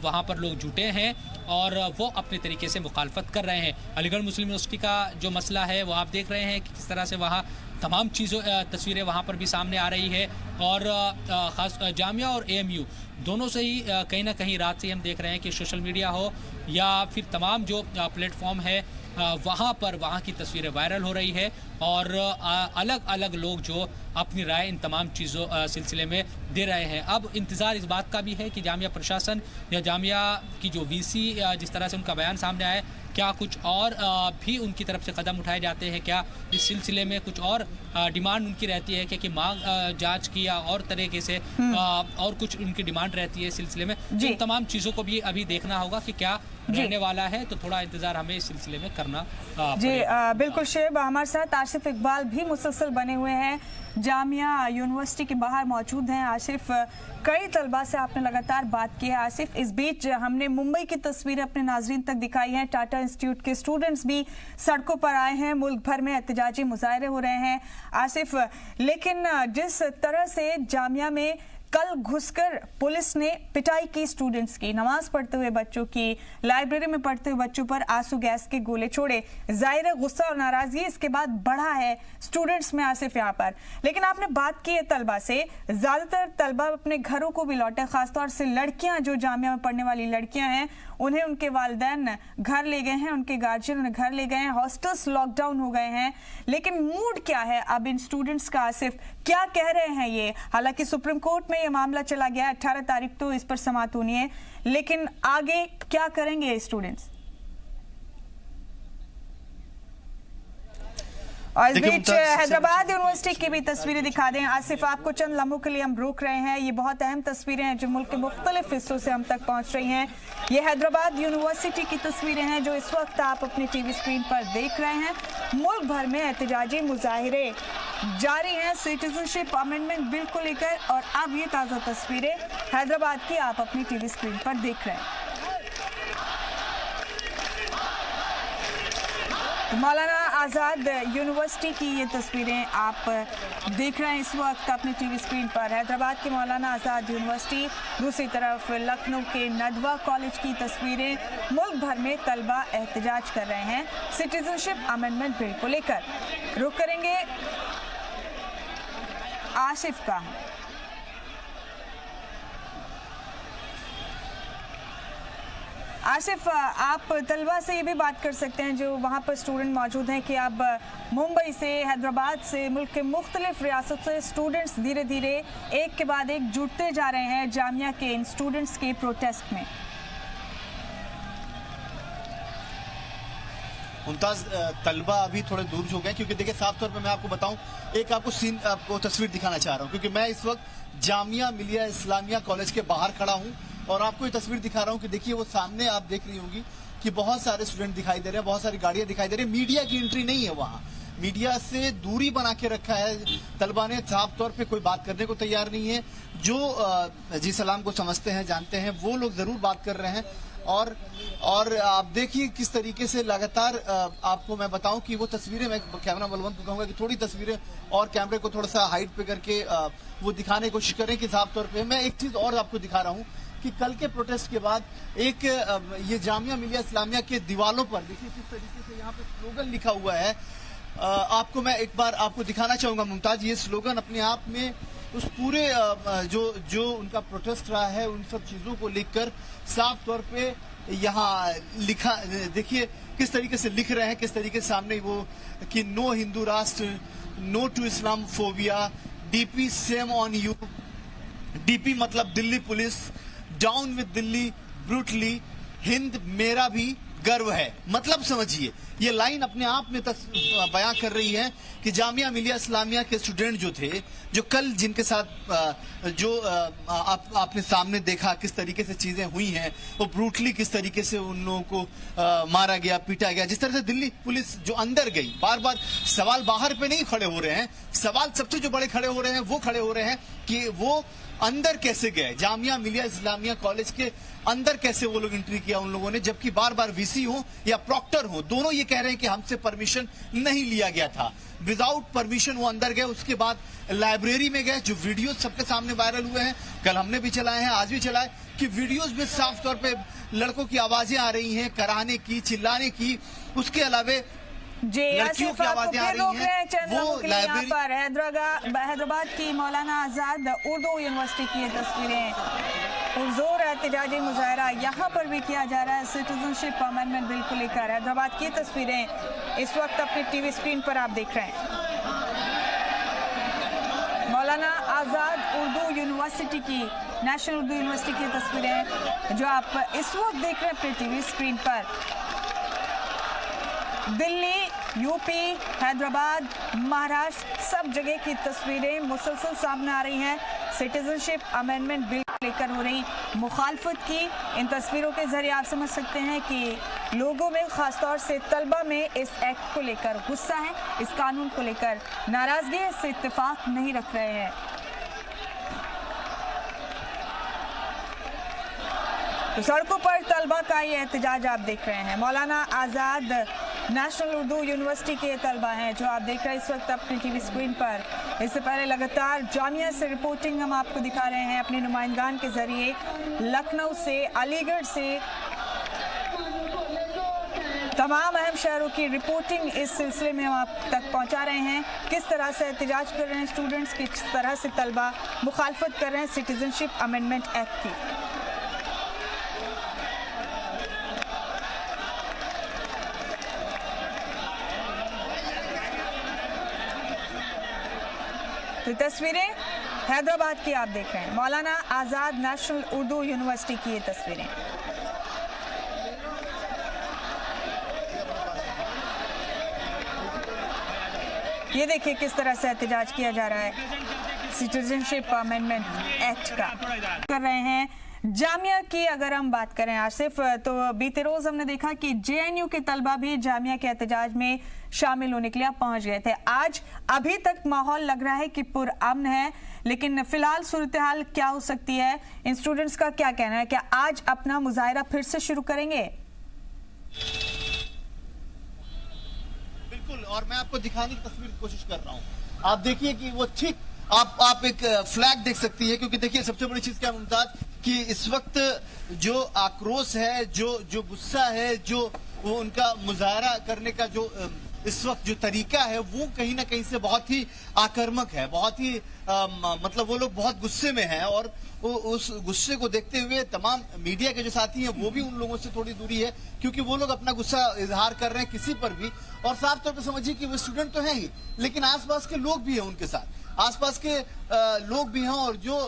वहाँ पर लोग जुटे हैं और वो अपने तरीके से मुखालफत कर रहे हैं। अलीगढ़ मुस्लिम यूनिवर्सिटी का जो मसला है वो आप देख रहे हैं कि किस तरह से वहाँ तमाम तस्वीरें वहाँ पर भी सामने आ रही है और ख़ास जामिया और एएमयू दोनों से ही कहीं ना कहीं रात से हम देख रहे हैं कि सोशल मीडिया हो या फिर तमाम जो प्लेटफॉर्म है वहाँ पर वहाँ की तस्वीरें वायरल हो रही है और अलग अलग लोग जो अपनी राय इन तमाम चीज़ों सिलसिले में दे रहे हैं। अब इंतज़ार इस बात का भी है कि जामिया प्रशासन या जामिया की जो वीसी जिस तरह से उनका बयान सामने आया, क्या कुछ और भी उनकी तरफ से कदम उठाए जाते हैं, क्या इस सिलसिले में कुछ और डिमांड उनकी रहती है कि मांग जांच की या और तरीके से और कुछ उनकी डिमांड रहती है इस सिलसिले में। इन तमाम चीज़ों को भी अभी देखना होगा कि क्या रहने वाला है, तो थोड़ा इंतजार हमें इस सिलसिले में करना जी बिल्कुल। शेब हमारे साथ आसिफ इकबाल भी मुसलसल बने हुए हैं, जामिया यूनिवर्सिटी के बाहर मौजूद हैं। आसिफ, कई तलबा से आपने लगातार बात की है। आसिफ, इस बीच हमने मुंबई की तस्वीरें अपने नाजरीन तक दिखाई हैं। टाटा इंस्टीट्यूट के स्टूडेंट्स भी सड़कों पर आए हैं, मुल्क भर में एहतजाजी मुजाहरे हो रहे हैं। आसिफ, लेकिन जिस तरह से जामिया में कल घुसकर पुलिस ने पिटाई की स्टूडेंट्स की, नमाज पढ़ते हुए बच्चों की, लाइब्रेरी में पढ़ते हुए बच्चों पर आंसू गैस के गोले छोड़े, जाहिर है गुस्सा और नाराजगी इसके बाद बढ़ा है स्टूडेंट्स में आसिफ यहाँ पर। लेकिन आपने बात की है तलबा से, ज्यादातर तलबा अपने घरों को भी लौटे, खासतौर से लड़कियां जो जामिया में पढ़ने वाली लड़कियां हैं उन्हें उनके वालिदैन घर ले गए हैं, उनके गार्जियन उन्हें घर ले गए हैं, हॉस्टल्स लॉकडाउन हो गए हैं। लेकिन मूड क्या है अब इन स्टूडेंट्स का आसिफ, क्या कह रहे हैं ये? हालांकि सुप्रीम कोर्ट में ये मामला चला गया, 18 तारीख तो इस पर समाअत होनी है, लेकिन आगे क्या करेंगे स्टूडेंट्स? और इस बीच हैदराबाद यूनिवर्सिटी की भी तस्वीरें दिखा दें आसिफ, आपको चंद लम्हों के लिए हम रोक रहे हैं। ये बहुत अहम तस्वीरें हैं जो मुल्क के मुख्तलिफ हिस्सों से हम तक पहुंच रही हैं। ये हैदराबाद यूनिवर्सिटी की तस्वीरें हैं जो इस वक्त आप अपनी टीवी स्क्रीन पर देख रहे हैं। मुल्क भर में एहतजाजी मुजाहिरे जारी हैं सिटीजनशिप अमेंडमेंट बिल को लेकर और अब ये ताज़ा तस्वीरें हैदराबाद की आप अपनी टीवी स्क्रीन पर देख रहे हैं। मौलाना आज़ाद यूनिवर्सिटी की ये तस्वीरें आप देख रहे हैं इस वक्त अपनी टीवी स्क्रीन पर। हैदराबाद के मौलाना आज़ाद यूनिवर्सिटी, दूसरी तरफ लखनऊ के नदवा कॉलेज की तस्वीरें। मुल्क भर में तलबा एहतजाज कर रहे हैं सिटीजनशिप अमेंडमेंट बिल को लेकर। रुख करेंगे आसिफ का। आसिफ, आप तलबा से ये भी बात कर सकते हैं जो वहाँ पर स्टूडेंट मौजूद हैं कि अब मुंबई से, हैदराबाद से, मुल्क के मुख्तलिफ रियासत से स्टूडेंट्स धीरे धीरे एक के बाद एक जुड़ते जा रहे हैं जामिया के इन स्टूडेंट्स के प्रोटेस्ट में। मुमताज, तलबा अभी थोड़े दूर हो गए क्योंकि देखिए साफ तौर पे मैं आपको बताऊं, एक आपको तस्वीर दिखाना चाह रहा हूं क्योंकि मैं इस वक्त जामिया मिलिया इस्लामिया कॉलेज के बाहर खड़ा हूं और आपको ये तस्वीर दिखा रहा हूं कि देखिए वो सामने आप देख रही होंगी कि बहुत सारे स्टूडेंट दिखाई दे रहे हैं, बहुत सारी गाड़ियां दिखाई दे रही है। मीडिया की एंट्री नहीं है वहां, मीडिया से दूरी बना के रखा है तलबा ने, साफ तौर पे कोई बात करने को तैयार नहीं है। जो जी सलाम को समझते हैं, जानते हैं, वो लोग जरूर बात कर रहे हैं। और आप देखिए किस तरीके से लगातार आपको मैं बताऊं कि वो तस्वीरें, मैं कैमरा बलवंत को कहूंगा कि थोड़ी तस्वीरें और कैमरे को थोड़ा सा हाइट पे करके वो दिखाने की कोशिश करें कि साफ तौर पे। मैं एक चीज और आपको दिखा रहा हूं कि कल के प्रोटेस्ट के बाद एक ये जामिया मिलिया इस्लामिया के दीवालों पर देखिए किस तरीके से यहाँ पे स्लोगन लिखा हुआ है। आपको मैं एक बार आपको दिखाना चाहूंगा मुमताज। ये स्लोगन अपने आप में उस पूरे जो उनका प्रोटेस्ट रहा है उन सब चीजों को लिखकर साफ तौर पे यहाँ लिखा, देखिए किस तरीके से लिख रहे हैं, किस तरीके से सामने वो कि नो हिंदू राष्ट्र, no to Islamophobia, DP shame on you, DP मतलब Delhi police, down with Delhi brutality, Hind मेरा भी गर्व है। मतलब समझिए ये लाइन अपने आप में बयां कर रही है कि जामिया मिलिया इस्लामिया के स्टूडेंट जो थे, जो कल जिनके साथ जो आपने सामने देखा किस तरीके से चीजें हुई हैं, वो ब्रूटली किस तरीके से उन लोगों को मारा गया, पीटा गया, जिस तरह से दिल्ली पुलिस जो अंदर गई, बार बार सवाल बाहर पे नहीं खड़े हो रहे हैं, सवाल सबसे जो बड़े खड़े हो रहे हैं वो खड़े हो रहे हैं कि वो अंदर कैसे गए, जामिया मिलिया इस्लामिया कॉलेज के अंदर कैसे वो लोग एंट्री किया उन लोगों ने, जबकि बार बार वीसी हो या प्रॉक्टर हो, दोनों ये कह रहे हैं कि हमसे परमिशन नहीं लिया गया था। विदाउट परमिशन वो अंदर गए। उसके बाद लाइब्रेरी में गए, जो वीडियोस सबके सामने वायरल हुए हैं, कल हमने भी चलाए हैं, आज भी चलाए, कि वीडियोस में साफ तौर पे लड़कों की आवाजें आ रही हैं, कराहने की, चिल्लाने की, उसके अलावे जी लड़कियों की आवाजें आ रही हैं। वो लाइब्रेरी पर हैदराबाद की मौलाना आजाद उर्दू यूनिवर्सिटी की ये तस्वीरें, पुरजोर एहतजाजी मुजाहरा यहाँ पर भी किया जा रहा है सिटीजनशिप अमेंडमेंट बिल को लेकर। हैदराबाद की तस्वीरें इस वक्त अपने टीवी स्क्रीन पर आप देख रहे हैं। मौलाना आजाद उर्दू यूनिवर्सिटी की, नेशनल उर्दू यूनिवर्सिटी की तस्वीरें जो आप इस वक्त देख रहे हैं अपने टीवी स्क्रीन पर। दिल्ली, यूपी, हैदराबाद, महाराष्ट्र, सब जगह की तस्वीरें मुसलसल सामने आ रही हैं। सिटीजनशिप अमेंडमेंट बिल लेकर हो रही मुखालफत की इन तस्वीरों के जरिए आप समझ सकते हैं कि लोगों में, खासतौर से तलबा में इस एक्ट को लेकर गुस्सा है, इस कानून को लेकर नाराजगी है, इससे इत्तेफाक नहीं रख रहे हैं। तो सड़कों पर तलबा का ये एहतजाज आप देख रहे हैं। मौलाना आजाद नेशनल उर्दू यूनिवर्सिटी के तलबा हैं जो आप देख रहे हैं इस वक्त अपनी टीवी स्क्रीन पर। इससे पहले लगातार जामिया से रिपोर्टिंग हम आपको दिखा रहे हैं अपने नुमाइंदगान के जरिए। लखनऊ से, अलीगढ़ से, तमाम अहम शहरों की रिपोर्टिंग इस सिलसिले में हम आप तक पहुंचा रहे हैं। किस तरह से एहतजाज कर रहे हैं स्टूडेंट्स, किस तरह से तलबा मुखालफत कर रहे हैं सिटीजनशिप अमेंडमेंट एक्ट की। तो तस्वीरें हैदराबाद की आप देख रहे हैं, मौलाना आजाद नेशनल उर्दू यूनिवर्सिटी की ये तस्वीरें। ये देखिए किस तरह से एहतजाज किया जा रहा है सिटीजनशिप अमेंडमेंट एक्ट का। कर रहे हैं जामिया की अगर हम बात करें आसिफ, तो बीते रोज हमने देखा कि जेएनयू के तलबा भी जामिया के एहतजाज में शामिल होने के लिए पहुंच गए थे। आज अभी तक माहौल लग रहा है कि पुरअमन है, लेकिन फिलहाल सूरत हाल क्या हो सकती है, इन स्टूडेंट्स का क्या कहना है, क्या आज अपना मुजाहरा फिर से शुरू करेंगे? बिल्कुल, और मैं आपको दिखाने की तस्वीर की कोशिश कर रहा हूँ। आप देखिए कि वो ठीक आप एक फ्लैग देख सकती है, क्योंकि देखिए सबसे बड़ी चीज क्या है मुमताज, कि इस वक्त जो आक्रोश है, जो गुस्सा है, जो वो उनका मुजाहरा करने का जो इस वक्त जो तरीका है, वो कहीं ना कहीं से बहुत ही आक्रामक है, बहुत ही मतलब वो लोग बहुत गुस्से में हैं। और उस गुस्से को देखते हुए तमाम मीडिया के जो साथी हैं वो भी उन लोगों से थोड़ी दूरी है, क्योंकि वो लोग अपना गुस्सा इजहार कर रहे हैं किसी पर भी। और साफ तौर पर समझिए कि वो स्टूडेंट तो हैं ही, लेकिन आसपास के लोग भी हैं उनके साथ, आसपास के लोग भी हैं, और जो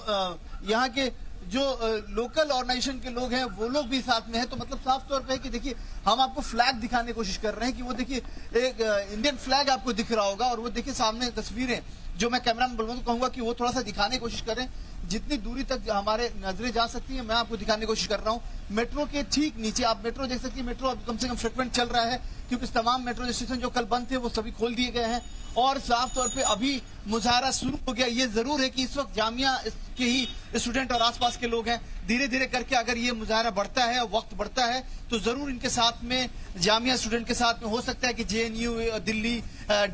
यहाँ के जो लोकल ऑर्गेनाइजेशन के लोग हैं वो लोग भी साथ में हैं। तो मतलब साफ तौर पे है कि देखिए हम आपको फ्लैग दिखाने की कोशिश कर रहे हैं कि वो देखिए एक इंडियन फ्लैग आपको दिख रहा होगा, और वो देखिए सामने तस्वीरें जो मैं कैमरामैन बलवंत को कहूंगा कि वो थोड़ा सा दिखाने की कोशिश करें, जितनी दूरी तक हमारे नजरें जा सकती हैं मैं आपको दिखाने की कोशिश कर रहा हूं। मेट्रो के ठीक नीचे आप मेट्रो देख सकती हैं। मेट्रो अब कम से कम फ्रिक्वेंट चल रहा है क्योंकि तमाम मेट्रो स्टेशन जो कल बंद थे वो सभी खोल दिए गए हैं, और साफ तौर पे अभी मुजाहरा शुरू हो गया। ये जरूर है कि इस वक्त जामिया के ही स्टूडेंट और आसपास के लोग हैं, धीरे धीरे करके अगर ये मुजाहरा बढ़ता है, वक्त बढ़ता है, तो जरूर इनके साथ में जामिया स्टूडेंट के साथ में हो सकता है कि JNU, दिल्ली,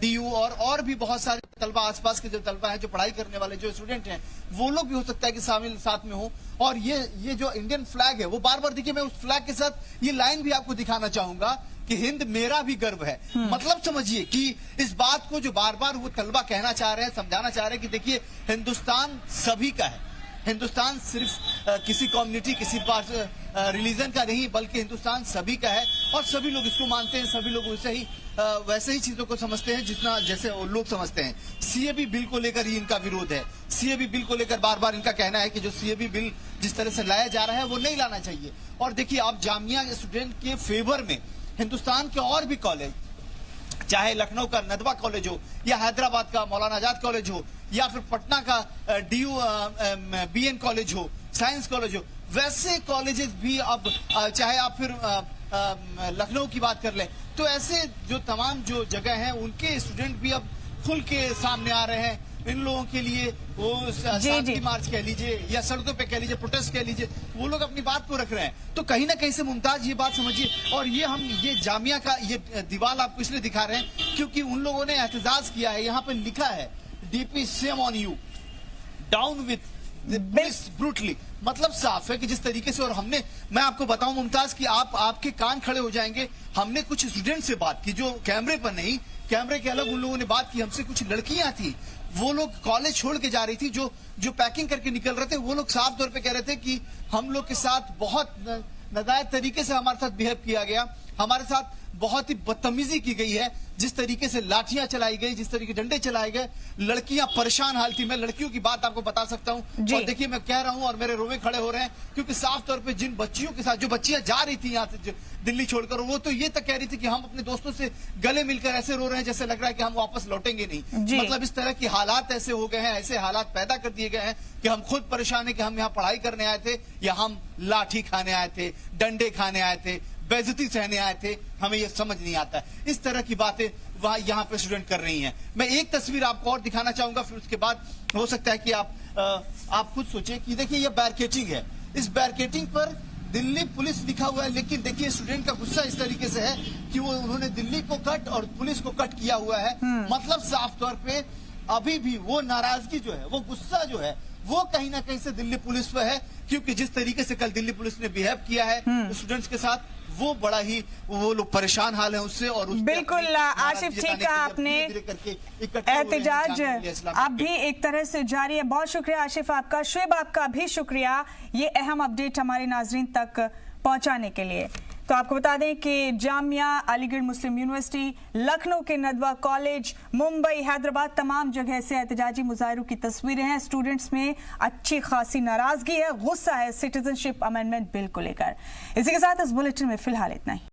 DU और भी बहुत सारे तलबा, आसपास के जो तलबा हैं, जो पढ़ाई करने वाले जो स्टूडेंट हैं, वो लोग भी हो सकता है कि शामिल साथ में हो। और ये जो इंडियन फ्लैग है वो बार बार देखिए, मैं उस फ्लैग के साथ ये लाइन भी आपको दिखाना चाहूंगा कि हिंद मेरा भी गर्व है। मतलब समझिए कि इस बात को जो बार बार वो तलबा कहना चाह रहे हैं, समझाना चाह रहे हैं कि देखिए हिंदुस्तान सभी का है, हिंदुस्तान सिर्फ किसी कम्युनिटी, किसी रिलीजन का नहीं, बल्कि हिंदुस्तान सभी का है, और सभी लोग इसको मानते हैं, सभी लोग वैसे ही चीजों को समझते हैं जितना जैसे वो लोग समझते हैं। CAB बिल को लेकर ही इनका विरोध है। CAB बिल को लेकर बार बार इनका कहना है कि जो CAB बिल जिस तरह से लाया जा रहा है वो नहीं लाना चाहिए। और देखिए आप जामिया स्टूडेंट के फेवर में हिंदुस्तान के और भी कॉलेज, चाहे लखनऊ का नदवा कॉलेज हो, या हैदराबाद का मौलाना आजाद कॉलेज हो, या फिर पटना का DU BN कॉलेज हो, साइंस कॉलेज हो, वैसे कॉलेजेस भी अब चाहे आप फिर लखनऊ की बात कर लें, तो ऐसे जो तमाम जो जगह हैं उनके स्टूडेंट भी अब खुल के सामने आ रहे हैं। इन लोगों के लिए वो शांति मार्च कह लीजिए या सड़कों पे कह लीजिए, प्रोटेस्ट कह लीजिए, वो लोग अपनी बात को रख रहे हैं। तो कहीं ना कहीं से मुमताज ये बात समझिए, और ये जामिया का ये दीवार आपको इसलिए दिखा रहे हैं क्योंकि उन लोगों ने एहतजाज किया है। यहाँ पे लिखा है DP shame on you, down with this brutally। मतलब साफ है कि जिस तरीके से, और मैं आपको बताऊं मुमताज कि आपके कान खड़े हो जाएंगे। हमने कुछ स्टूडेंट से बात की जो कैमरे पर नहीं, कैमरे के अलग उन लोगों ने बात की हमसे। कुछ लड़कियां थी, वो लोग कॉलेज छोड़ के जा रही थी, जो पैकिंग करके निकल रहे थे, वो लोग साफ तौर पे कह रहे थे कि हम लोग के साथ बहुत नाजायज तरीके से हमारे साथ बिहेव किया गया, हमारे साथ बहुत ही बदतमीजी की गई है, जिस तरीके से लाठियां चलाई गई, जिस तरीके डंडे चलाए गए, लड़कियां परेशान हाल थी। मैं लड़कियों की बात आपको बता सकता हूं, और देखिए मैं कह रहा हूं और मेरे रोवे खड़े हो रहे हैं क्योंकि साफ तौर पे जिन बच्चियों के साथ, जो बच्चियां जा रही थी यहाँ से दिल्ली छोड़कर, वो तो ये तक कह रही थी कि हम अपने दोस्तों से गले मिलकर ऐसे रो रहे हैं जैसे लग रहा है कि हम वापस लौटेंगे नहीं। मतलब इस तरह की हालात ऐसे हो गए हैं, ऐसे हालात पैदा कर दिए गए हैं कि हम खुद परेशान है कि हम यहाँ पढ़ाई करने आए थे या हम लाठी खाने आए थे, डंडे खाने आए थे, बेइज्जती सहने आए थे, हमें ये समझ नहीं आता। इस तरह की बातें वहां यहाँ पे स्टूडेंट कर रही हैं। मैं एक तस्वीर आपको और दिखाना चाहूंगा, फिर उसके बाद हो सकता है कि आप खुद सोचिए कि देखिए ये बैरिकेडिंग है, इस बैरिकेडिंग पर दिल्ली पुलिस लिखा हुआ है, लेकिन देखिए स्टूडेंट का गुस्सा इस तरीके से है कि उन्होंने दिल्ली को कट और पुलिस को कट किया हुआ है। मतलब साफ तौर पे अभी भी वो नाराजगी जो है, वो गुस्सा जो है, वो कहीं ना कहीं से दिल्ली पुलिस पर है, क्योंकि जिस तरीके से कल दिल्ली पुलिस ने बिहेव किया है स्टूडेंट्स के साथ, वो बड़ा ही वो लोग परेशान हाल है उससे। और बिल्कुल आशिफ, ठीक है, आपने एहतजाज अब भी एक तरह से जारी है। बहुत शुक्रिया आशिफ आपका। शुएब आपका भी शुक्रिया ये अहम अपडेट हमारे नाजरीन तक पहुंचाने के लिए। तो आपको बता दें कि जामिया, अलीगढ़ मुस्लिम यूनिवर्सिटी, लखनऊ के नदवा कॉलेज, मुंबई, हैदराबाद, तमाम जगह से एहतजाजी मुजाहिरों की तस्वीरें हैं। स्टूडेंट्स में अच्छी खासी नाराजगी है, गुस्सा है सिटीजनशिप अमेंडमेंट बिल को लेकर। इसी के साथ इस बुलेटिन में फिलहाल इतना ही।